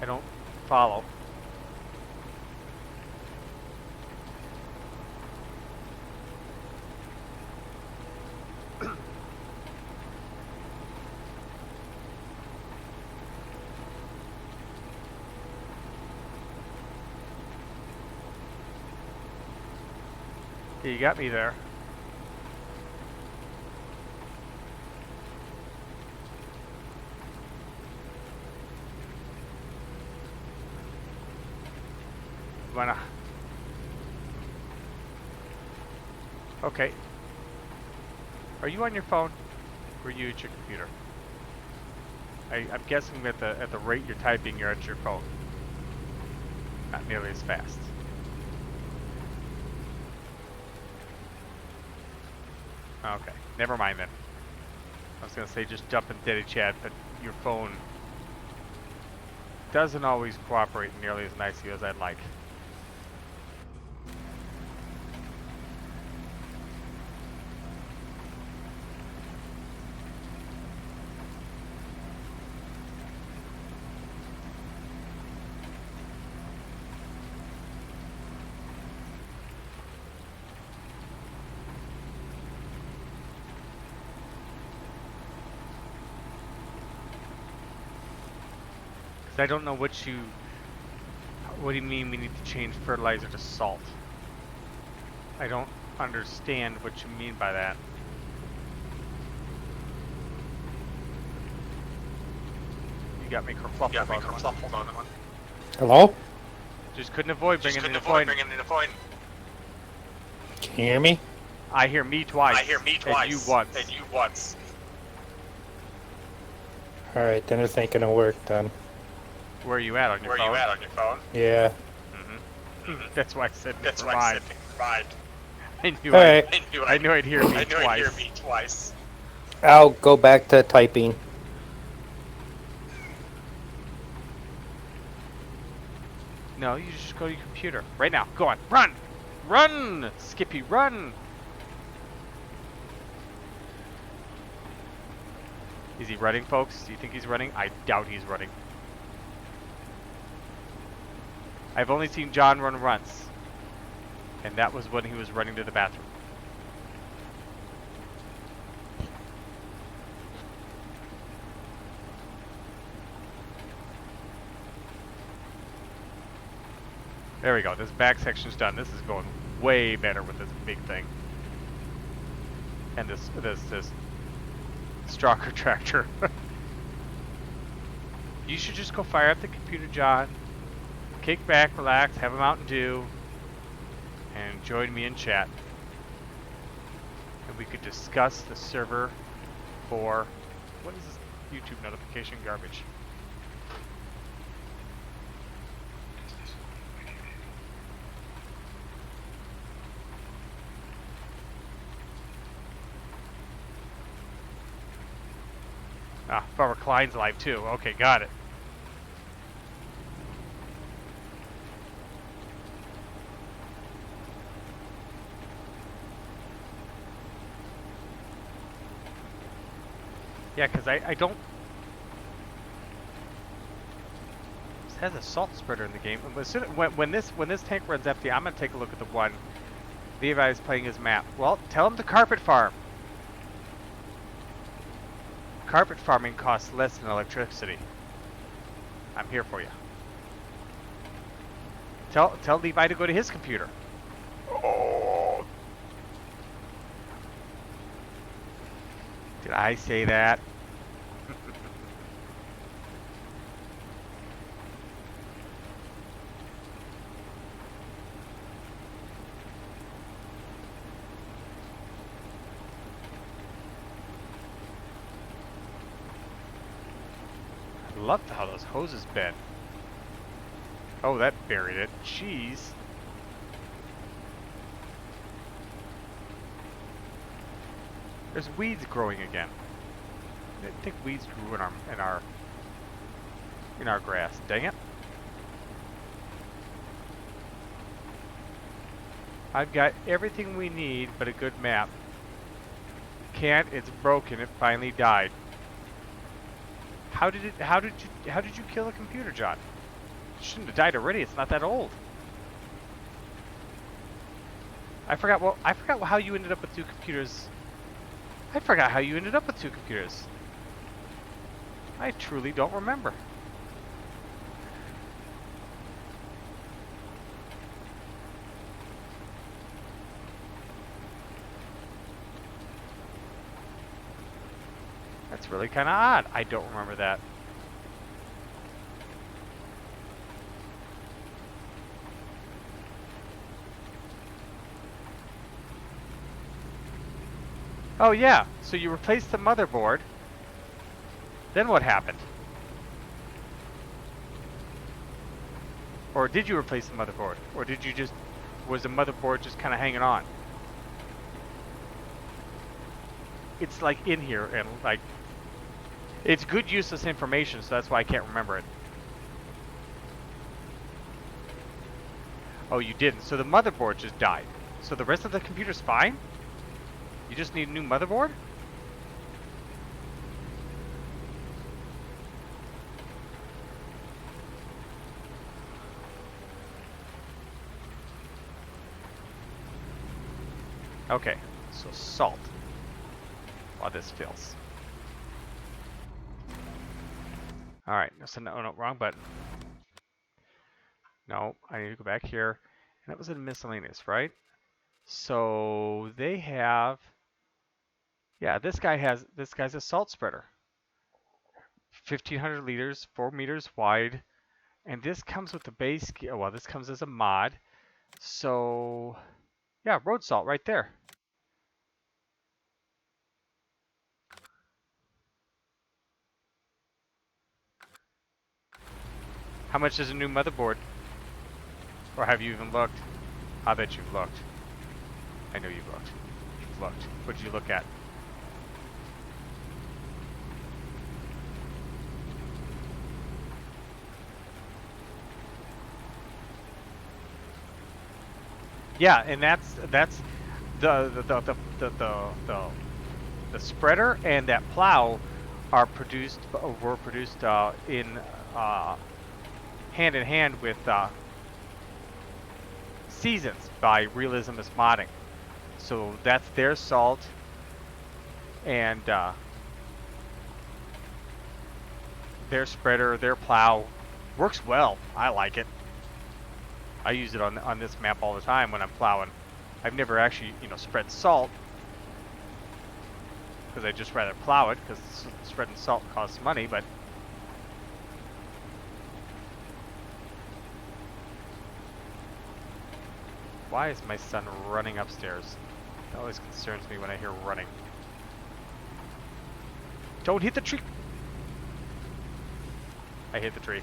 I don't follow. You got me there. Wanna? Okay. Are you on your phone? Or are you at your computer? I'm guessing that at the rate you're typing, you're at your phone. Not nearly as fast. Okay, never mind then. I was gonna say just jump in Diddy chat, but your phone doesn't always cooperate nearly as nicely as I'd like. I don't know what do you mean we need to change fertilizer to salt? I don't understand what you mean by that. You got me kerfluffled on that one. Hello? Just couldn't avoid bringing in the point. Can you hear me? I hear me twice. And you once. Alright, then this ain't gonna work then. Where are you at on your phone? Yeah. That's why I said provide. I knew I'd hear me twice. I'll go back to typing. No, you just go to your computer. Right now. Go on. Run! Run! Skippy, run! Is he running, folks? Do you think he's running? I doubt he's running. I've only seen John run once. And that was when he was running to the bathroom. There we go. This back section's done. This is going way better with this big thing. And this stronger tractor. You should just go fire up the computer, John. Kick back, relax, have a Mountain Dew, and join me in chat. And we could discuss the server for... What is this YouTube notification garbage? Ah, Farmer Klein's live too. Okay, got it. Yeah, because I don't... This has a salt spreader in the game. When this tank runs empty, I'm going to take a look at the one. Levi's playing his map. Well, tell him to carpet farm. Carpet farming costs less than electricity. I'm here for you. Tell Levi to go to his computer. Oh. Did I say that? I love how those hoses bend. Oh, that buried it. Jeez. There's weeds growing again. I didn't think weeds grew in our grass. Dang it. I've got everything we need but a good map. Can't, it's broken, it finally died. How did you kill the computer, John? It shouldn't have died already, it's not that old. I forgot how you ended up with two computers. I forgot how you ended up with two computers. I truly don't remember. That's really kind of odd. I don't remember that. Oh yeah, so you replaced the motherboard. Then what happened? Or did you replace the motherboard? Or did you just, was the motherboard just kind of hanging on? It's like in here and like, it's good useless information, so that's why I can't remember it. Oh, you didn't. So the motherboard just died. So the rest of the computer's fine? You just need a new motherboard? Okay, so salt. While this fills. Alright, so no, wrong button. No, I need to go back here. And that was in miscellaneous, right? So they have, yeah, this guy's a salt spreader. 1,500 liters, 4 meters wide. And this comes with the base, well, this comes as a mod. So, yeah, road salt right there. How much is a new motherboard? Or have you even looked? I bet you've looked. I know you've looked. You've looked. What did you look at? Yeah, and that's the spreader and that plow are were produced in hand in hand with Seasons by Realismist Modding. So that's their salt, and their spreader, their plow works well. I like it. I use it on this map all the time when I'm plowing. I've never actually, spread salt because I just rather plow it because spreading salt costs money, but why is my son running upstairs? That always concerns me when I hear running. Don't hit the tree! I hit the tree.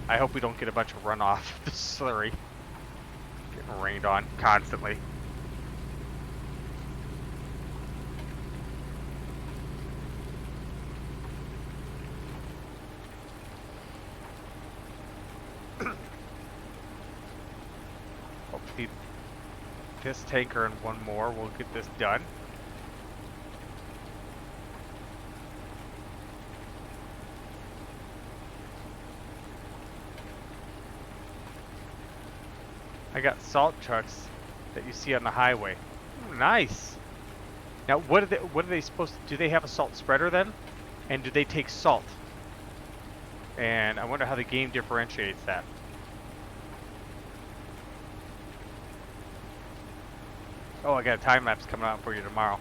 I hope we don't get a bunch of runoff. The slurry. Getting rained on constantly. Hopefully this tanker and one more will get this done. I got salt trucks that you see on the highway. Ooh, nice. Now, what are they supposed to? Do they have a salt spreader then? And do they take salt? And I wonder how the game differentiates that. Oh, I got a time lapse coming out for you tomorrow.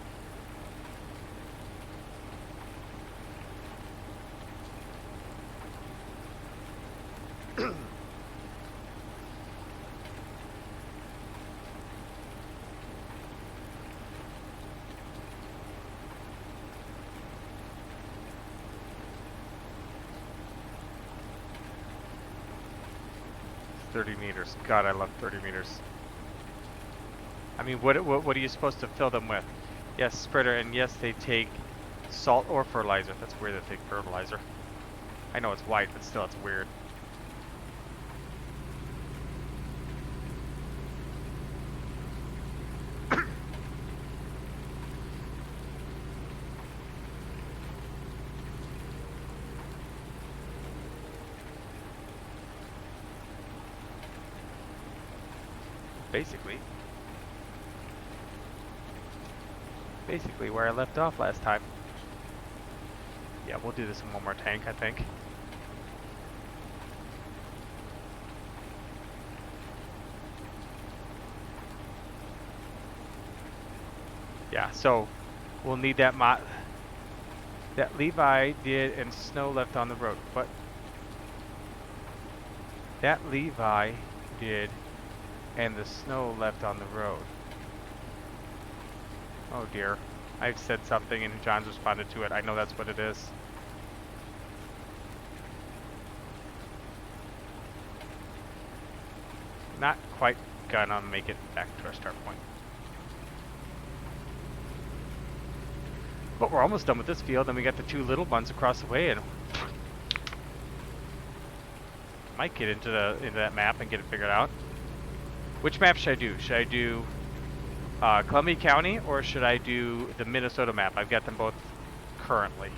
meters. God, I love 30 meters. I mean, what are you supposed to fill them with? Yes, spreader, and yes, they take salt or fertilizer. That's weird that they take fertilizer. I know it's white, but still, it's weird. Basically where I left off last time. Yeah, we'll do this in one more tank, I think. Yeah, so We'll need that that Levi did and snow left on the road. But that Levi did and the snow left on the road. Oh dear. I've said something and John's responded to it. I know that's what it is. Not quite gonna make it back to our start point. But we're almost done with this field, and we got the two little ones across the way, and might get into that map and get it figured out. Which map should I do? Should I do Columbia County, or should I do the Minnesota map? I've got them both currently.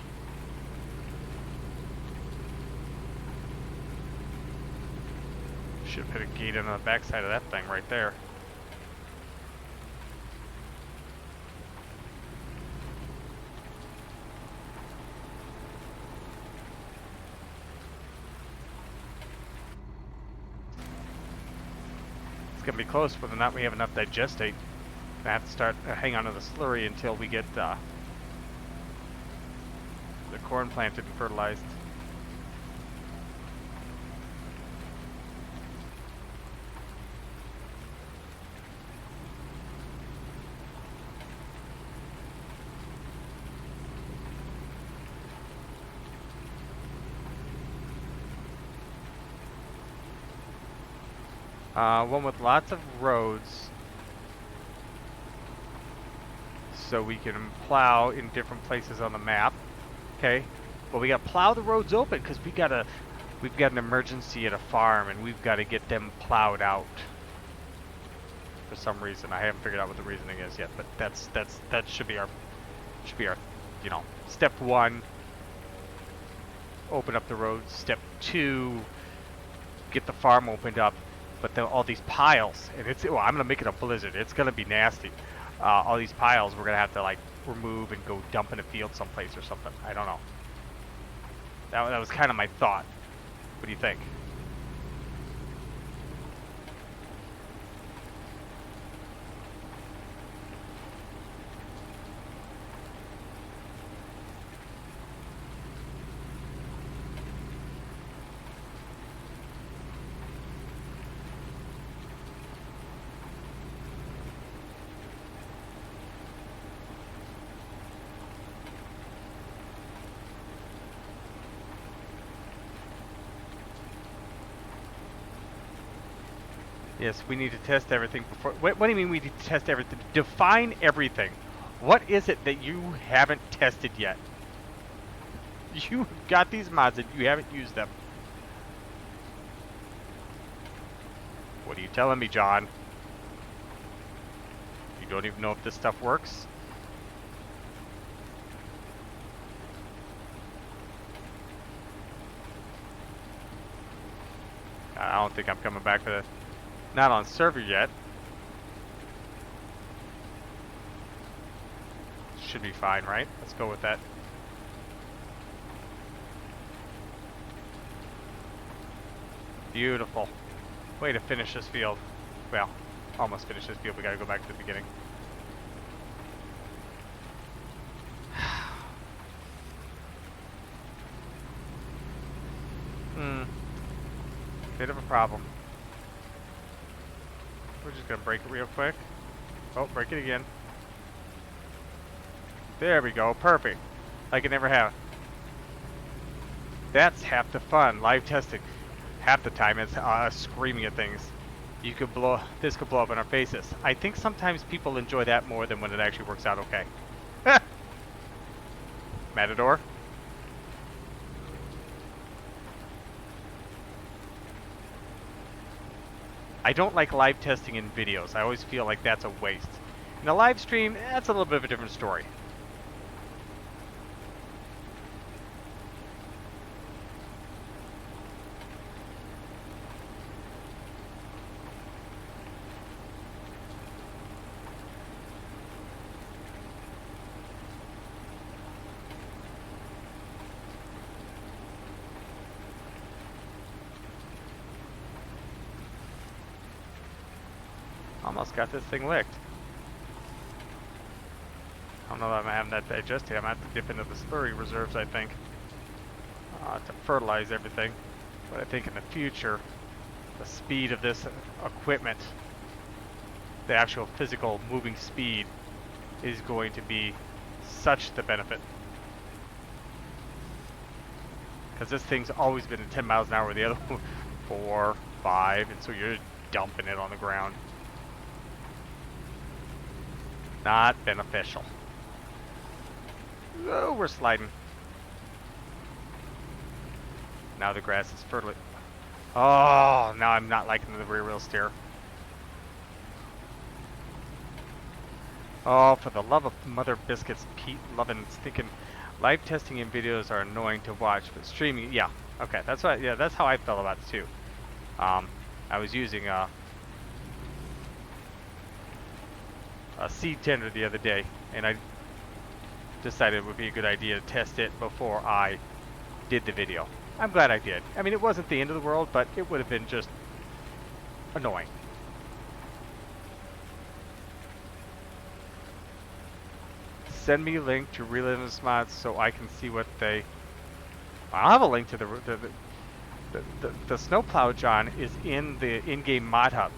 Should put a gate on the backside of that thing right there. It's gonna be close whether or not we have enough digestate. I have to start hang on to the slurry until we get the corn planted and fertilized. One with lots of roads, so we can plow in different places on the map. Okay, but we got to plow the roads open because we've got an emergency at a farm and we've got to get them plowed out for some reason. I haven't figured out what the reasoning is yet, but that should be our you know, step one. Open up the roads. Step two, get the farm opened up. But then all these piles, and I'm gonna make it a blizzard. It's gonna be nasty. All these piles, we're gonna have to like remove and go dump in a field someplace or something. I don't know. That was kind of my thought. What do you think? Yes, we need to test everything before. What do you mean we need to test everything? Define everything. What is it that you haven't tested yet? You got these mods and you haven't used them. What are you telling me, John? You don't even know if this stuff works? I don't think I'm coming back to the... Not on server yet. Should be fine, right? Let's go with that. Beautiful. Way to finish this field. Well, almost finish this field. We gotta go back to the beginning. Bit of a problem. We're just gonna break it real quick. Oh, break it again. There we go, perfect. Like it never have. That's half the fun, live testing. Half the time it's screaming at things. This could blow up in our faces. I think sometimes people enjoy that more than when it actually works out okay. Matador? I don't like live testing in videos. I always feel like that's a waste. In a live stream, that's a little bit of a different story. Almost got this thing licked. I don't know that I'm having that digested. I'm going to have to dip into the slurry reserves, I think, to fertilize everything. But I think in the future, the speed of this equipment, the actual physical moving speed, is going to be such the benefit. Because this thing's always been at 10 miles an hour, the other one 4, 5, and so you're dumping it on the ground. Not beneficial. Oh, we're sliding. Now the grass is fertile. Oh, now I'm not liking the rear wheel steer. Oh, for the love of mother biscuits, Pete Lovin's thinking live testing and videos are annoying to watch, but streaming, yeah, okay, that's what, yeah, that's how I felt about it too. I was using a seed tender the other day, and I decided it would be a good idea to test it before I did the video. I'm glad I did. I mean, it wasn't the end of the world, but it would have been just annoying. Send me a link to Relentless Mods so I can see what they... I'll have a link to the snowplow, John, is in the in-game mod hub.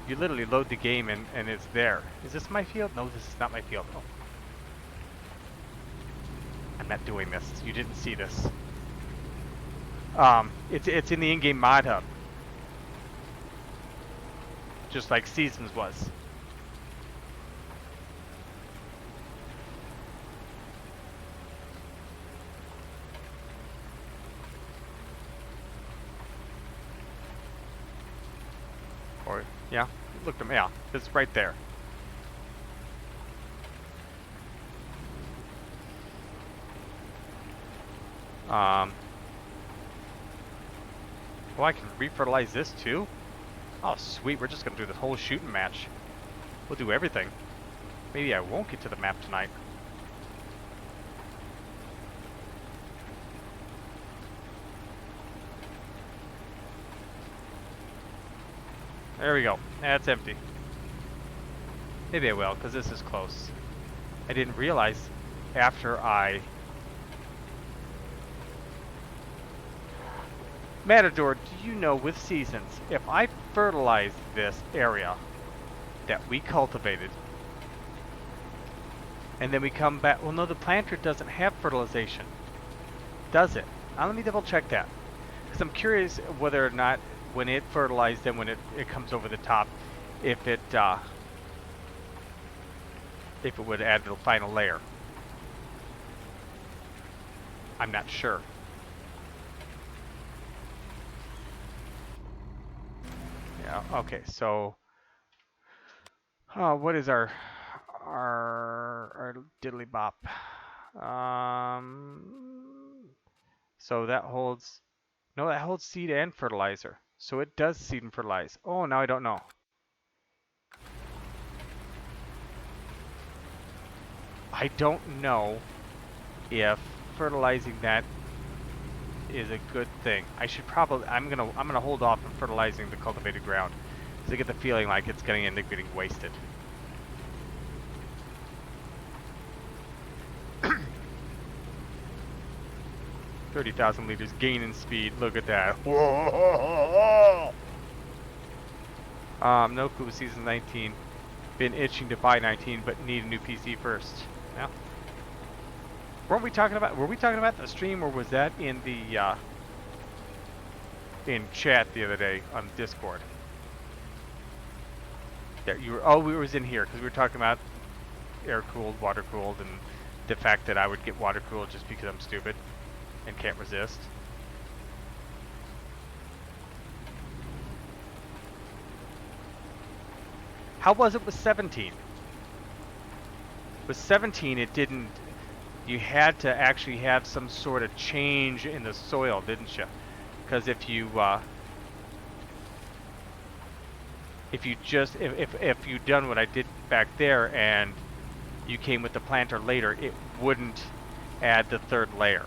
You literally load the game and it's there. Is this my field? No, this is not my field. Oh. I'm not doing this. You didn't see this. It's in the in-game mod hub. Just like Seasons was. Or, yeah, look at them, yeah, it's right there. Oh, I can refertilize this too? Oh, sweet, we're just gonna do this whole shooting match. We'll do everything. Maybe I won't get to the map tonight. There we go. That's empty. Maybe I will, because this is close. I didn't realize after I... Matador, do you know with Seasons, if I fertilize this area that we cultivated, and then we come back... Well, no, the planter doesn't have fertilization. Does it? Now, let me double check that. Because I'm curious whether or not when it fertilized and when it comes over the top, if it would add the final layer. I'm not sure. Yeah, okay, so what is our diddly bop? So that holds, no, that holds seed and fertilizer. So it does seed and fertilize. Oh, now I don't know. I don't know if fertilizing that is a good thing. I should probably, I'm gonna hold off on fertilizing the cultivated ground because I get the feeling like it's gonna end up getting wasted. $30,000 liters gain in speed. Look at that. Whoa! No clue. Season 19. Been itching to buy 19, but need a new PC first. Yeah. Weren't we talking about? Were we talking about the stream, or was that in the in chat the other day on Discord? Yeah, you were. Oh, we was in here because we were talking about air cooled, water cooled, and the fact that I would get water cooled just because I'm stupid and can't resist. How was it with 17? With 17, it didn't. You had to actually have some sort of change in the soil, didn't you? Because if you done what I did back there and you came with the planter later, it wouldn't add the third layer.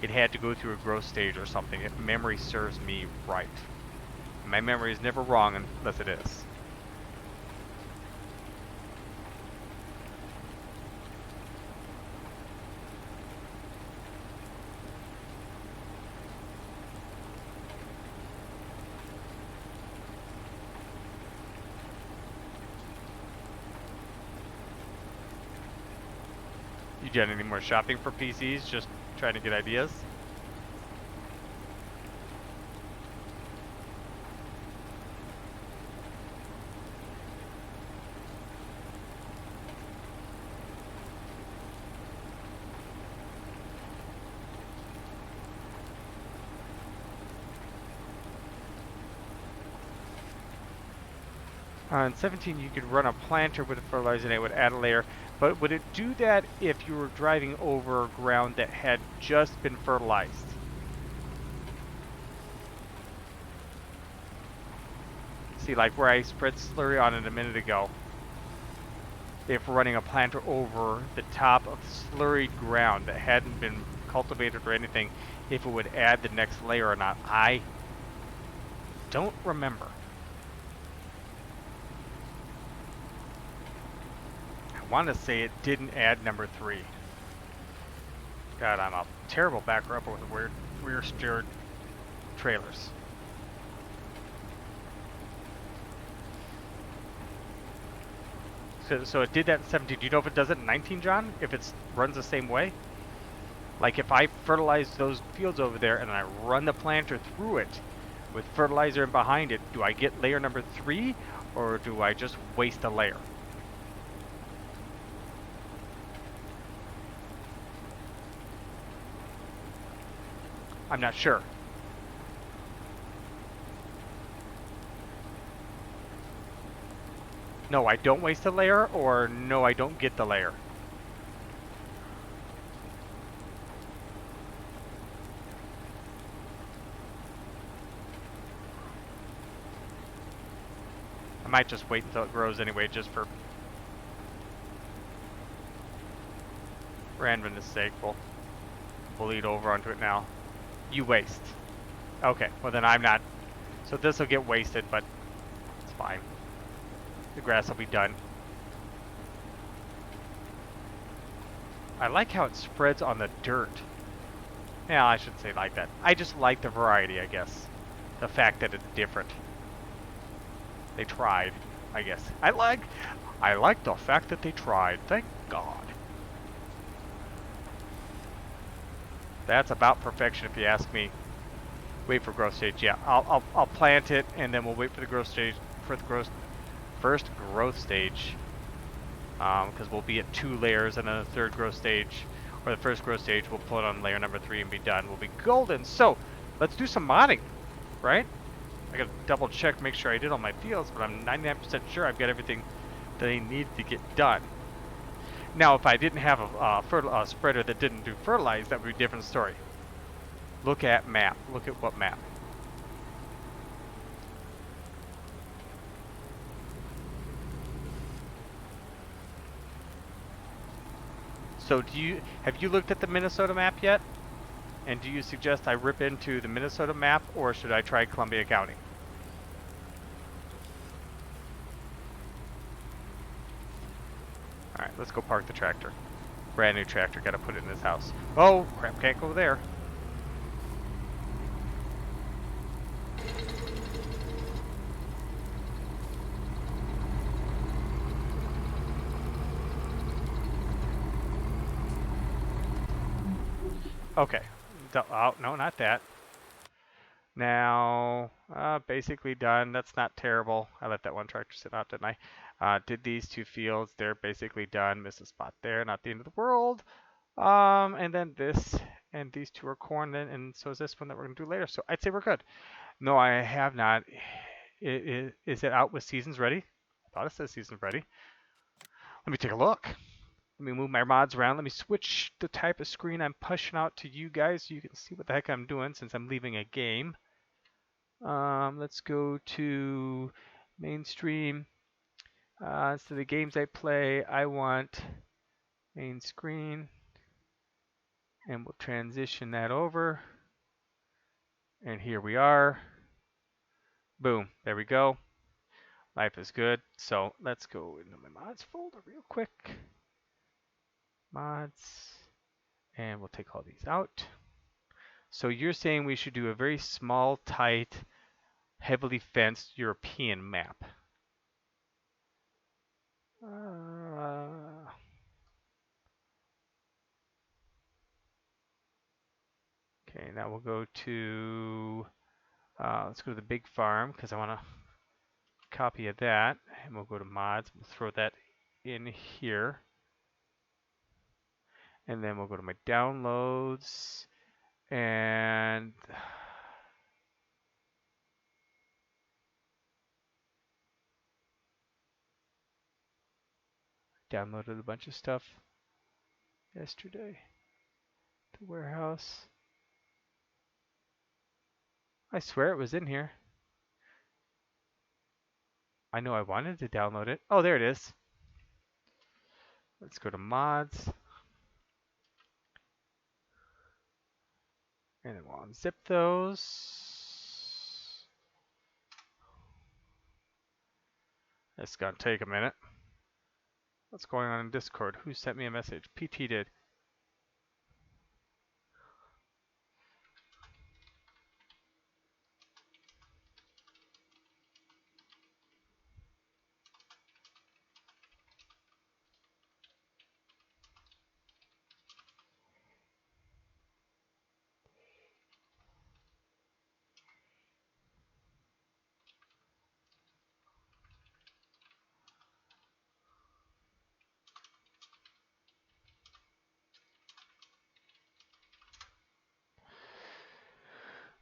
It had to go through a growth stage or something, if memory serves me right. My memory is never wrong unless it is. done any more shopping for PCs? Just trying to get ideas? On 17, you could run a planter with a fertilizer and it would add a layer. But would it do that if you were driving over ground that had just been fertilized? See, like where I spread slurry on it a minute ago. If running a planter over the top of slurried ground that hadn't been cultivated or anything, if it would add the next layer or not, I don't remember. I want to say it didn't add number 3. God, I'm a terrible backer upper with weird rear steered trailers. So it did that in 17. Do you know if it does it in 19, John? If it runs the same way? Like if I fertilize those fields over there and I run the planter through it with fertilizer in behind it, do I get layer number 3 or do I just waste a layer? I'm not sure. No, I don't waste a layer, or no, I don't get the layer. I might just wait until it grows anyway, just for randomness sake. We'll lead over onto it now. You waste. Okay, well then I'm not. So this will get wasted, but it's fine. The grass will be done. I like how it spreads on the dirt. Yeah, I should say like that. I just like the variety, I guess. The fact that it's different. They tried, I guess. I like the fact that they tried. Thank God. That's about perfection, if you ask me. Wait for growth stage. Yeah, I'll plant it, and then we'll wait for the growth stage for the first growth stage. Because we'll be at 2 layers, and then the third growth stage, or the first growth stage, we'll put on layer number 3 and be done. We'll be golden. So let's do some modding, right? I gotta double check, make sure I did all my fields, but I'm 99% sure I've got everything that I need to get done. Now, if I didn't have a spreader that didn't do fertilize, that would be a different story. Look at map. Look at what map. So have you looked at the Minnesota map yet? And do you suggest I rip into the Minnesota map, or should I try Columbia County? Alright, let's go park the tractor. Brand new tractor, gotta put it in this house. Oh, crap, can't go there. Okay. Oh, no, not that. Now, basically done. That's not terrible. I let that one tractor sit out, didn't I? Did these 2 fields. They're basically done. Missed a spot there. Not the end of the world. And then this and these 2 are corn, and so is this one that we're going to do later. So I'd say we're good. No, I have not. Is it out with seasons ready? I thought it said seasons ready. Let me take a look. Let me move my mods around. Let me switch the type of screen I'm pushing out to you guys so you can see what the heck I'm doing since I'm leaving a game. Let's go to mainstream. So the games I play, I want main screen. And we'll transition that over. And here we are. Boom, there we go. Life is good. So let's go into my mods folder real quick. Mods. And we'll take all these out. So you're saying we should do a very small, tight, heavily fenced European map. Okay, now we'll go to, let's go to the big farm because I want to copy of that. And we'll go to mods. We'll throw that in here. And then we'll go to my downloads and downloaded a bunch of stuff yesterday. The warehouse. I swear it was in here. I know I wanted to download it. Oh, there it is. Let's go to mods. And then we'll unzip those. It's gonna take a minute. What's going on in Discord? Who sent me a message? PT did.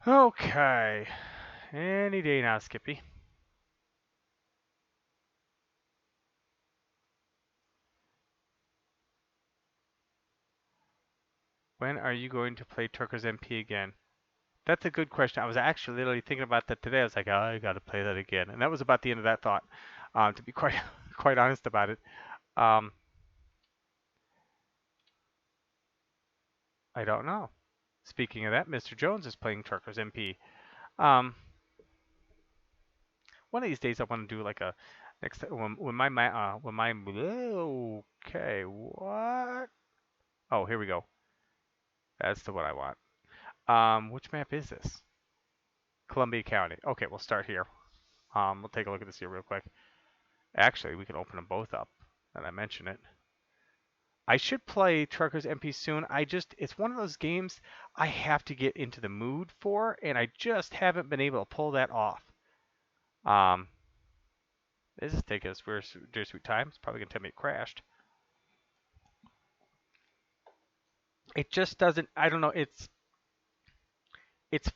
Okay. Any day now, Skippy. When are you going to play Truckers MP again? That's a good question. I was actually literally thinking about that today. I was like, oh, I got to play that again. And that was about the end of that thought, to be quite quite honest about it. Um, I don't know. Speaking of that, Mr. Jones is playing Truckers MP. One of these days I want to do like a next when my okay, what? Oh, here we go. That's the one I want. Which map is this? Columbia County. Okay, we'll start here. We'll take a look at this here real quick. Actually, we can open them both up. And I mention it. I should play Truckers MP soon. It's one of those games I have to get into the mood for, and I just haven't been able to pull that off. This is taking us for a very sweet time. It's probably gonna tell me it crashed. It just doesn't. I don't know. It's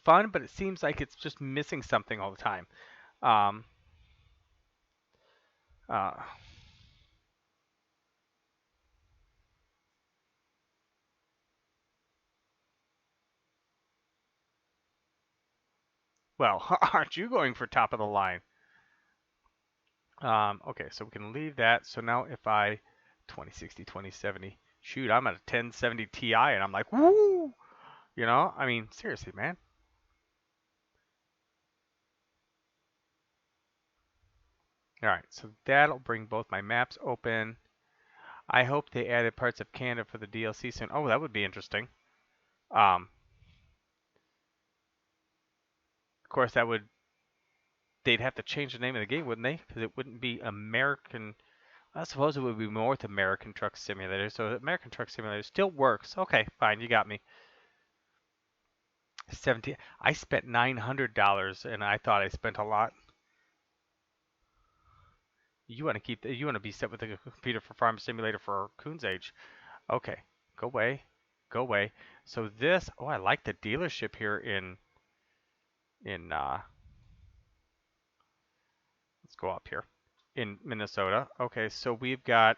fun, but it seems like it's just missing something all the time. Um, uh, well, aren't you going for top of the line? Okay, so we can leave that. So now if I 2060, 2070, shoot, I'm at a 1070 Ti, and I'm like, woo! You know, I mean, seriously, man. All right, so that'll bring both my maps open. I hope they added parts of Canada for the DLC soon. Oh, that would be interesting. Of course, they'd have to change the name of the game, wouldn't they? Because it wouldn't be American. I suppose it would be North American Truck Simulator. So American Truck Simulator still works. Okay, fine, you got me. 17. I spent $900, and I thought I spent a lot. You want to you want to be set with a computer for Farm Simulator for Coon's age. Okay, go away, go away. So this, oh, I like the dealership here in let's go up here in Minnesota. Okay, so we've got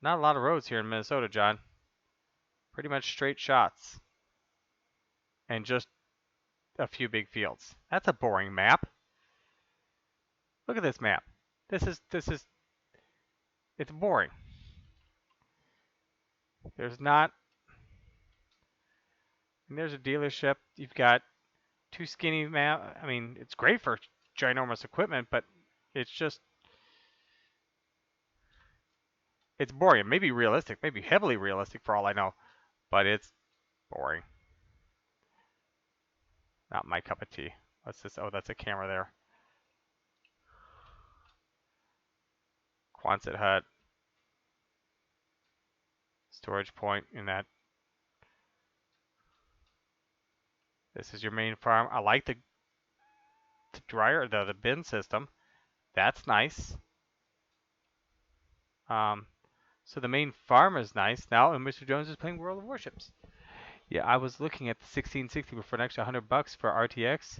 not a lot of roads here in Minnesota, John. Pretty much straight shots and just a few big fields. That's a boring map. Look at this map. This is it's boring. There's not and there's a dealership. You've got two skinny map. I mean, it's great for ginormous equipment, but it's just it's boring. Maybe realistic, maybe heavily realistic for all I know, but it's boring. Not my cup of tea. What's this? Oh, that's a camera there. Quonset hut. storage point in that. This is your main farm. I like the dryer, the bin system. That's nice. So the main farm is nice now, and Mr. Jones is playing World of Warships. Yeah, I was looking at the 1660, but for an extra $100 for RTX,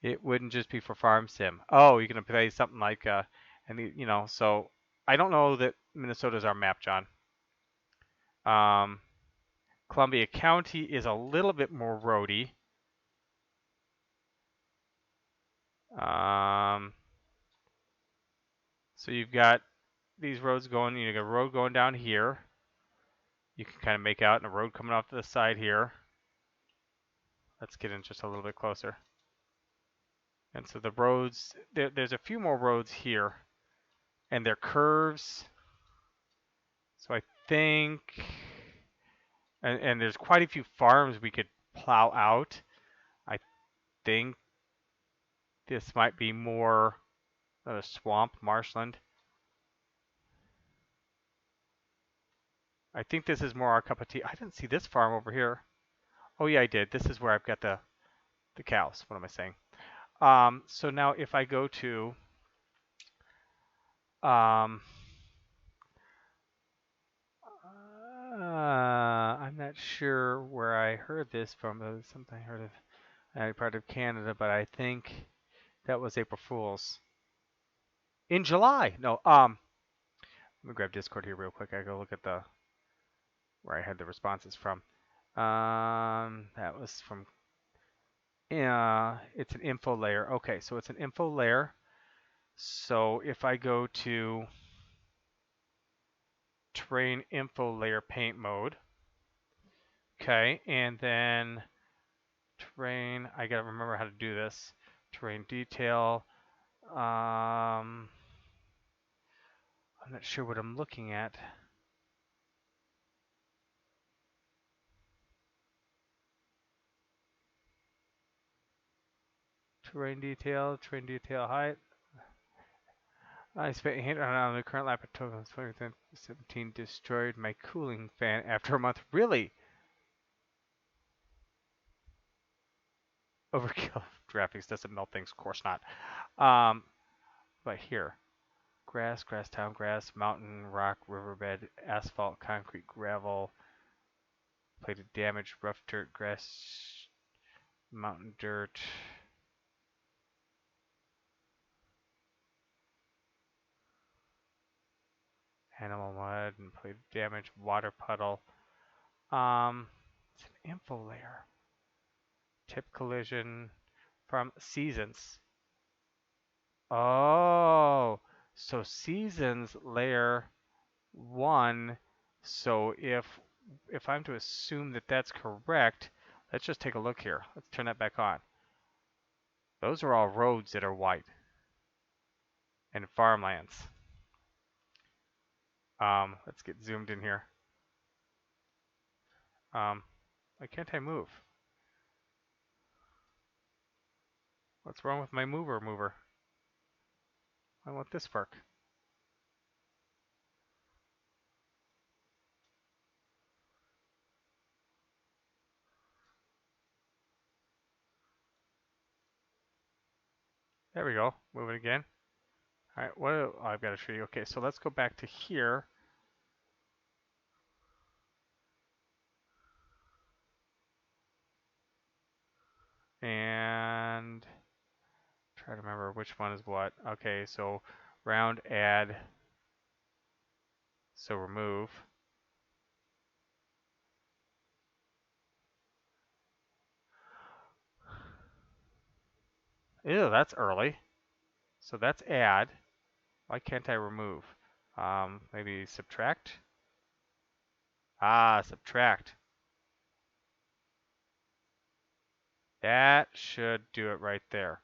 it wouldn't just be for farm sim. Oh, you're gonna play something like so I don't know that Minnesota's our map, John. Um, Columbia County is a little bit more roady. Um, so you've got these roads going. You got a road going down here. You can kind of make out, and a road coming off to the side here. Let's get in just a little bit closer. And so the roads, there's a few more roads here, and they're curves. So I think, and there's quite a few farms we could plow out. I think this might be more a swamp, marshland. I think this is more our cup of tea. I didn't see this farm over here. Oh yeah, I did. This is where I've got the cows. What am I saying? So now if I go to I'm not sure where I heard this from. It was something I heard of part of Canada, but I think that was April Fool's. In July. No, let me grab Discord here real quick. I go look at the where I had the responses from. That was from it's an info layer. Okay, so it's an info layer. So if I go to terrain info layer paint mode, okay, and then terrain, I gotta remember how to do this. Terrain detail. I'm not sure what I'm looking at. Terrain detail height. I spent 800 on the current lap of tokens. 2017 destroyed my cooling fan after a month. Really? Overkill. Graphics doesn't melt things. Of course not. But here. Grass, town grass, mountain, rock, riverbed, asphalt, concrete, gravel, plated damage, rough dirt, grass, mountain dirt. Animal mud and plated damage, water puddle. It's an info layer. Tip collision from seasons. Oh, so seasons layer 1. So if I'm to assume that that's correct, let's just take a look here. Let's turn that back on. Those are all roads that are white and farmlands. Let's get zoomed in here. Why can't I move? What's wrong with my mover? I want this work. There we go. Move it again. All right, what I've got to show you. Okay, so let's go back to here. And try to remember which one is what. Okay, so round add. So remove. Ew, that's early. So that's add. Why can't I remove? Maybe subtract? Ah, subtract. That should do it right there.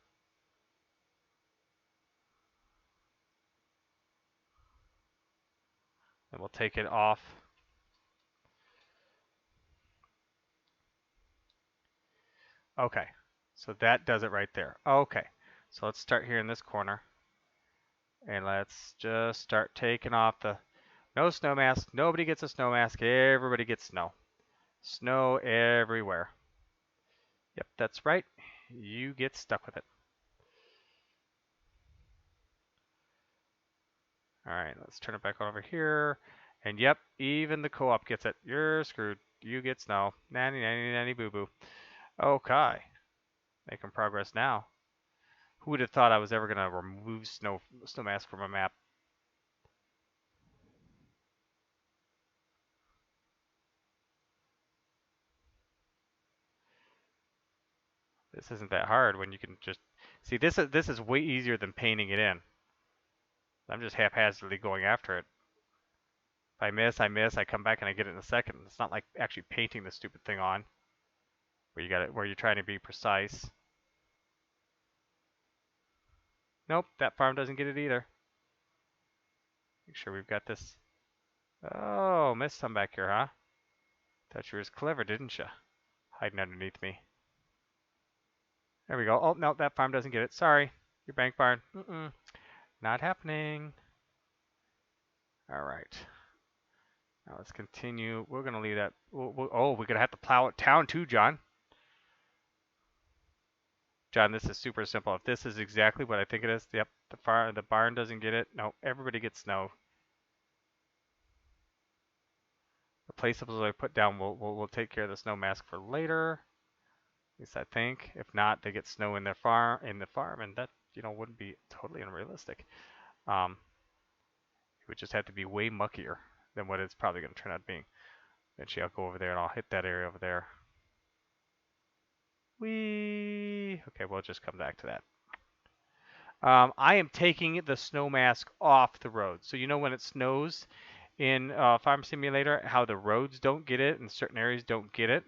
And we'll take it off. Okay, so that does it right there. Okay, so let's start here in this corner. And let's just start taking off the No snow mask. Nobody gets a snow mask. Everybody gets snow. Snow everywhere. Yep, that's right. You get stuck with it. All right, let's turn it back over here. And yep, even the co-op gets it. You're screwed. You get snow. Nanny, nanny, nanny, boo boo. Okay. Making progress now. Who would have thought I was ever gonna remove snow mask from a map? This isn't that hard when you can just see this is way easier than painting it in. I'm just haphazardly going after it. If I miss, I miss. I come back and I get it in a second. It's not like actually painting the stupid thing on, where you got it, where you're trying to be precise. Nope, that farm doesn't get it either. Make sure we've got this. Oh, missed some back here, huh? Thought you were as clever, didn't you? Hiding underneath me. There we go. Oh, no, that farm doesn't get it. Sorry. Your bank barn. Not happening. All right. Now let's continue. We're going to leave that. Oh, we're going to have to plow it down too, John. John, this is super simple. If this is exactly what I think it is, yep, the barn doesn't get it. No, everybody gets snow. The placeables I put down will take care of the snow mask for later. At least I think. If not, they get snow in the farm, and that wouldn't be totally unrealistic. It would just have to be way muckier than what it's probably going to turn out being. Eventually, I'll go over there and I'll hit that area over there. Whee! Okay, we'll just come back to that. I am taking the snow mask off the road. So when it snows in Farm Simulator, how the roads don't get it and certain areas don't get it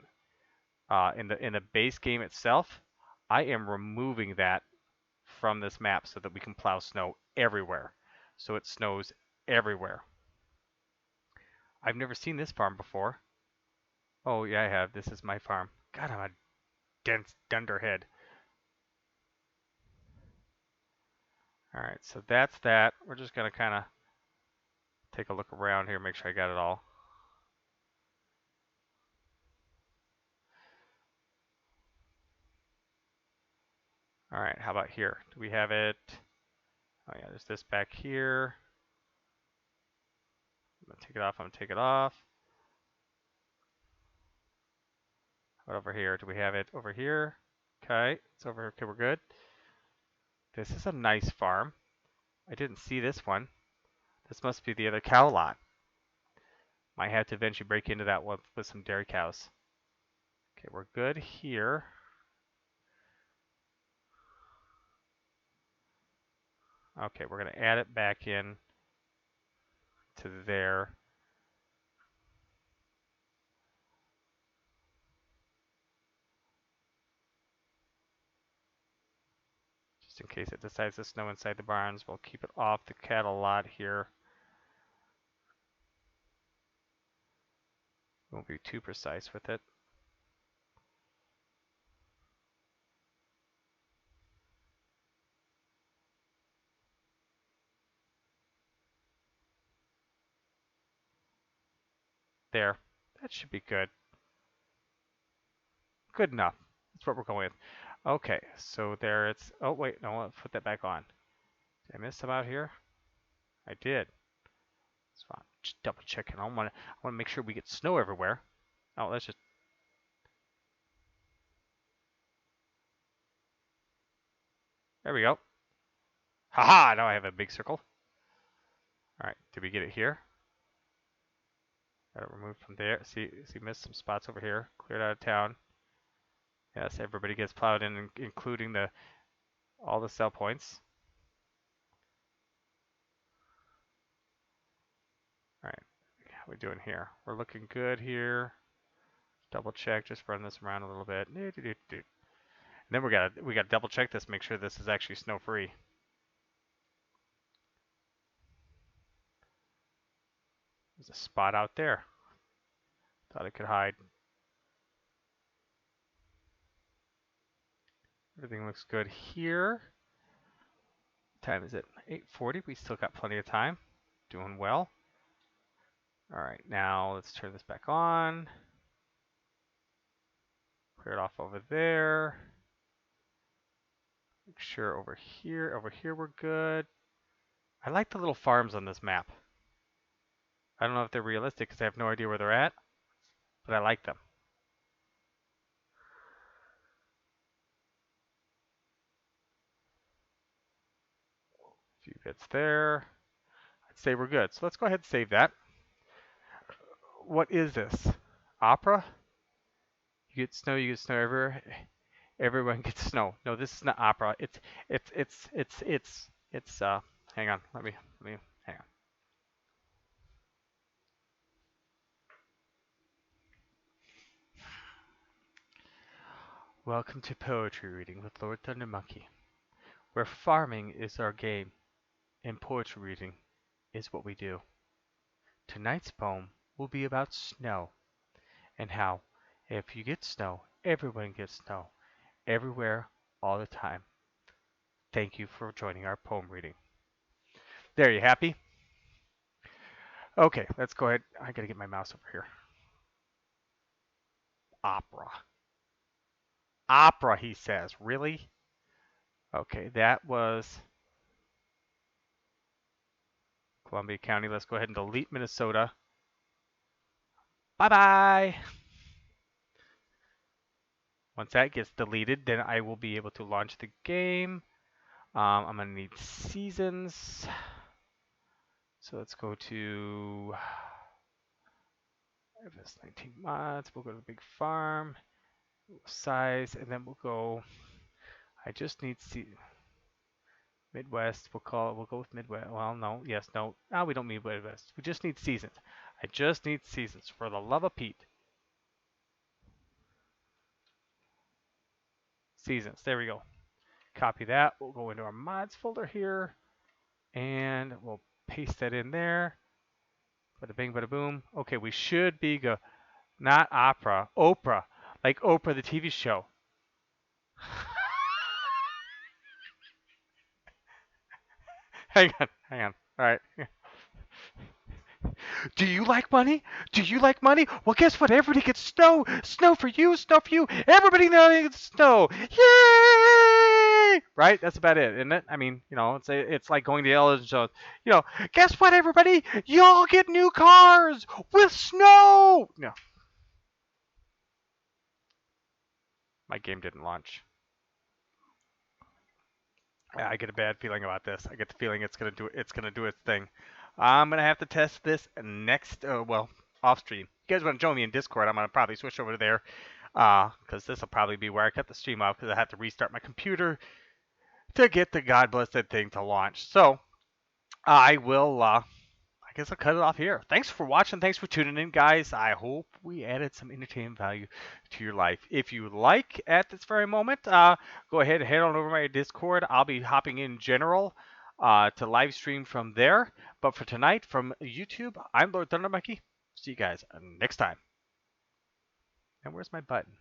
in the base game itself, I am removing that from this map so that we can plow snow everywhere. So it snows everywhere. I've never seen this farm before. Oh yeah, I have. This is my farm. God, I'm a dense dunderhead. All right, so that's that. We're just gonna kind of take a look around here, make sure I got it all. All right, how about here? Do we have it? Oh yeah, there's this back here. I'm gonna take it off, I'm gonna take it off. How about over here? Do we have it over here? Okay, it's over, okay, we're good. This is a nice farm. I didn't see this one. This must be the other cow lot. Might have to eventually break into that one with some dairy cows. Okay, we're good here. Okay, we're gonna add it back in to there. Just in case it decides to snow inside the barns, we'll keep it off the cattle lot here. Won't be too precise with it. There. That should be good. Good enough. That's what we're going with. Okay, so there it's... Oh, wait, no, let's put that back on. Did I miss some out here? I did. It's fine. Just double checking. I want to make sure we get snow everywhere. Oh, let's just... There we go. Haha! Now I have a big circle. Alright, did we get it here? Got it removed from there. See, missed some spots over here. Cleared out of town. Yes, everybody gets plowed in, including all the sell points. Alright, how are we doing here? We're looking good here. Double check, just run this around a little bit. And then we gotta double check this, make sure this is actually snow free. There's a spot out there. Thought it could hide. Everything looks good here. What time is it? 8:40. We still got plenty of time. Doing well. All right, now let's turn this back on. Clear it off over there. Make sure over here we're good. I like the little farms on this map. I don't know if they're realistic because I have no idea where they're at, but I like them. A few bits there. I'd say we're good. So let's go ahead and save that. What is this? Opera? You get snow everywhere. Everyone gets snow. No, this is not opera. It's hang on. Let me hang on. Welcome to poetry reading with Lord Thunder Monkey, where farming is our game and poetry reading is what we do. Tonight's poem will be about snow and how if you get snow, everyone gets snow, everywhere, all the time. Thank you for joining our poem reading. There, you happy? Okay, let's go ahead. I gotta get my mouse over here. Opera. Opera, he says. Really? Okay, that was Columbia County. Let's go ahead and delete Minnesota. Bye-bye. Once that gets deleted, then I will be able to launch the game. I'm going to need seasons. So let's go to FS19 mods. We'll go to the big farm. Size, and then we'll go. I just need Midwest. We'll go with Midwest. Well, no, yes, no. No, we don't need Midwest. We just need seasons. I just need seasons for the love of Pete. Seasons. There we go. Copy that. We'll go into our mods folder here, and we'll paste that in there. Bada bing, bada boom. Okay, we should be go. Not opera, Oprah, like Oprah the TV show. Hang on, hang on. All right. Do you like money? Do you like money? Well, guess what? Everybody gets snow. Snow for you. Snow for you. Everybody now gets snow. Yay! Right? That's about it, isn't it? I mean, it's like going to the television shows. Guess what, everybody? Y'all get new cars with snow. No, my game didn't launch. I get a bad feeling about this. I get the feeling it's gonna do its thing. I'm gonna have to test this next. Well, off stream. You guys want to join me in Discord? I'm gonna probably switch over to there, because this will probably be where I cut the stream off because I have to restart my computer to get the God blessed thing to launch. So I will. I guess I'll cut it off here. Thanks for watching. Thanks for tuning in, guys. I hope we added some entertainment value to your life. If you like at this very moment, go ahead and head on over to my Discord. I'll be hopping in general to live stream from there. But for tonight, from YouTube, I'm Lord Thunder Monkey. See you guys next time. And where's my button?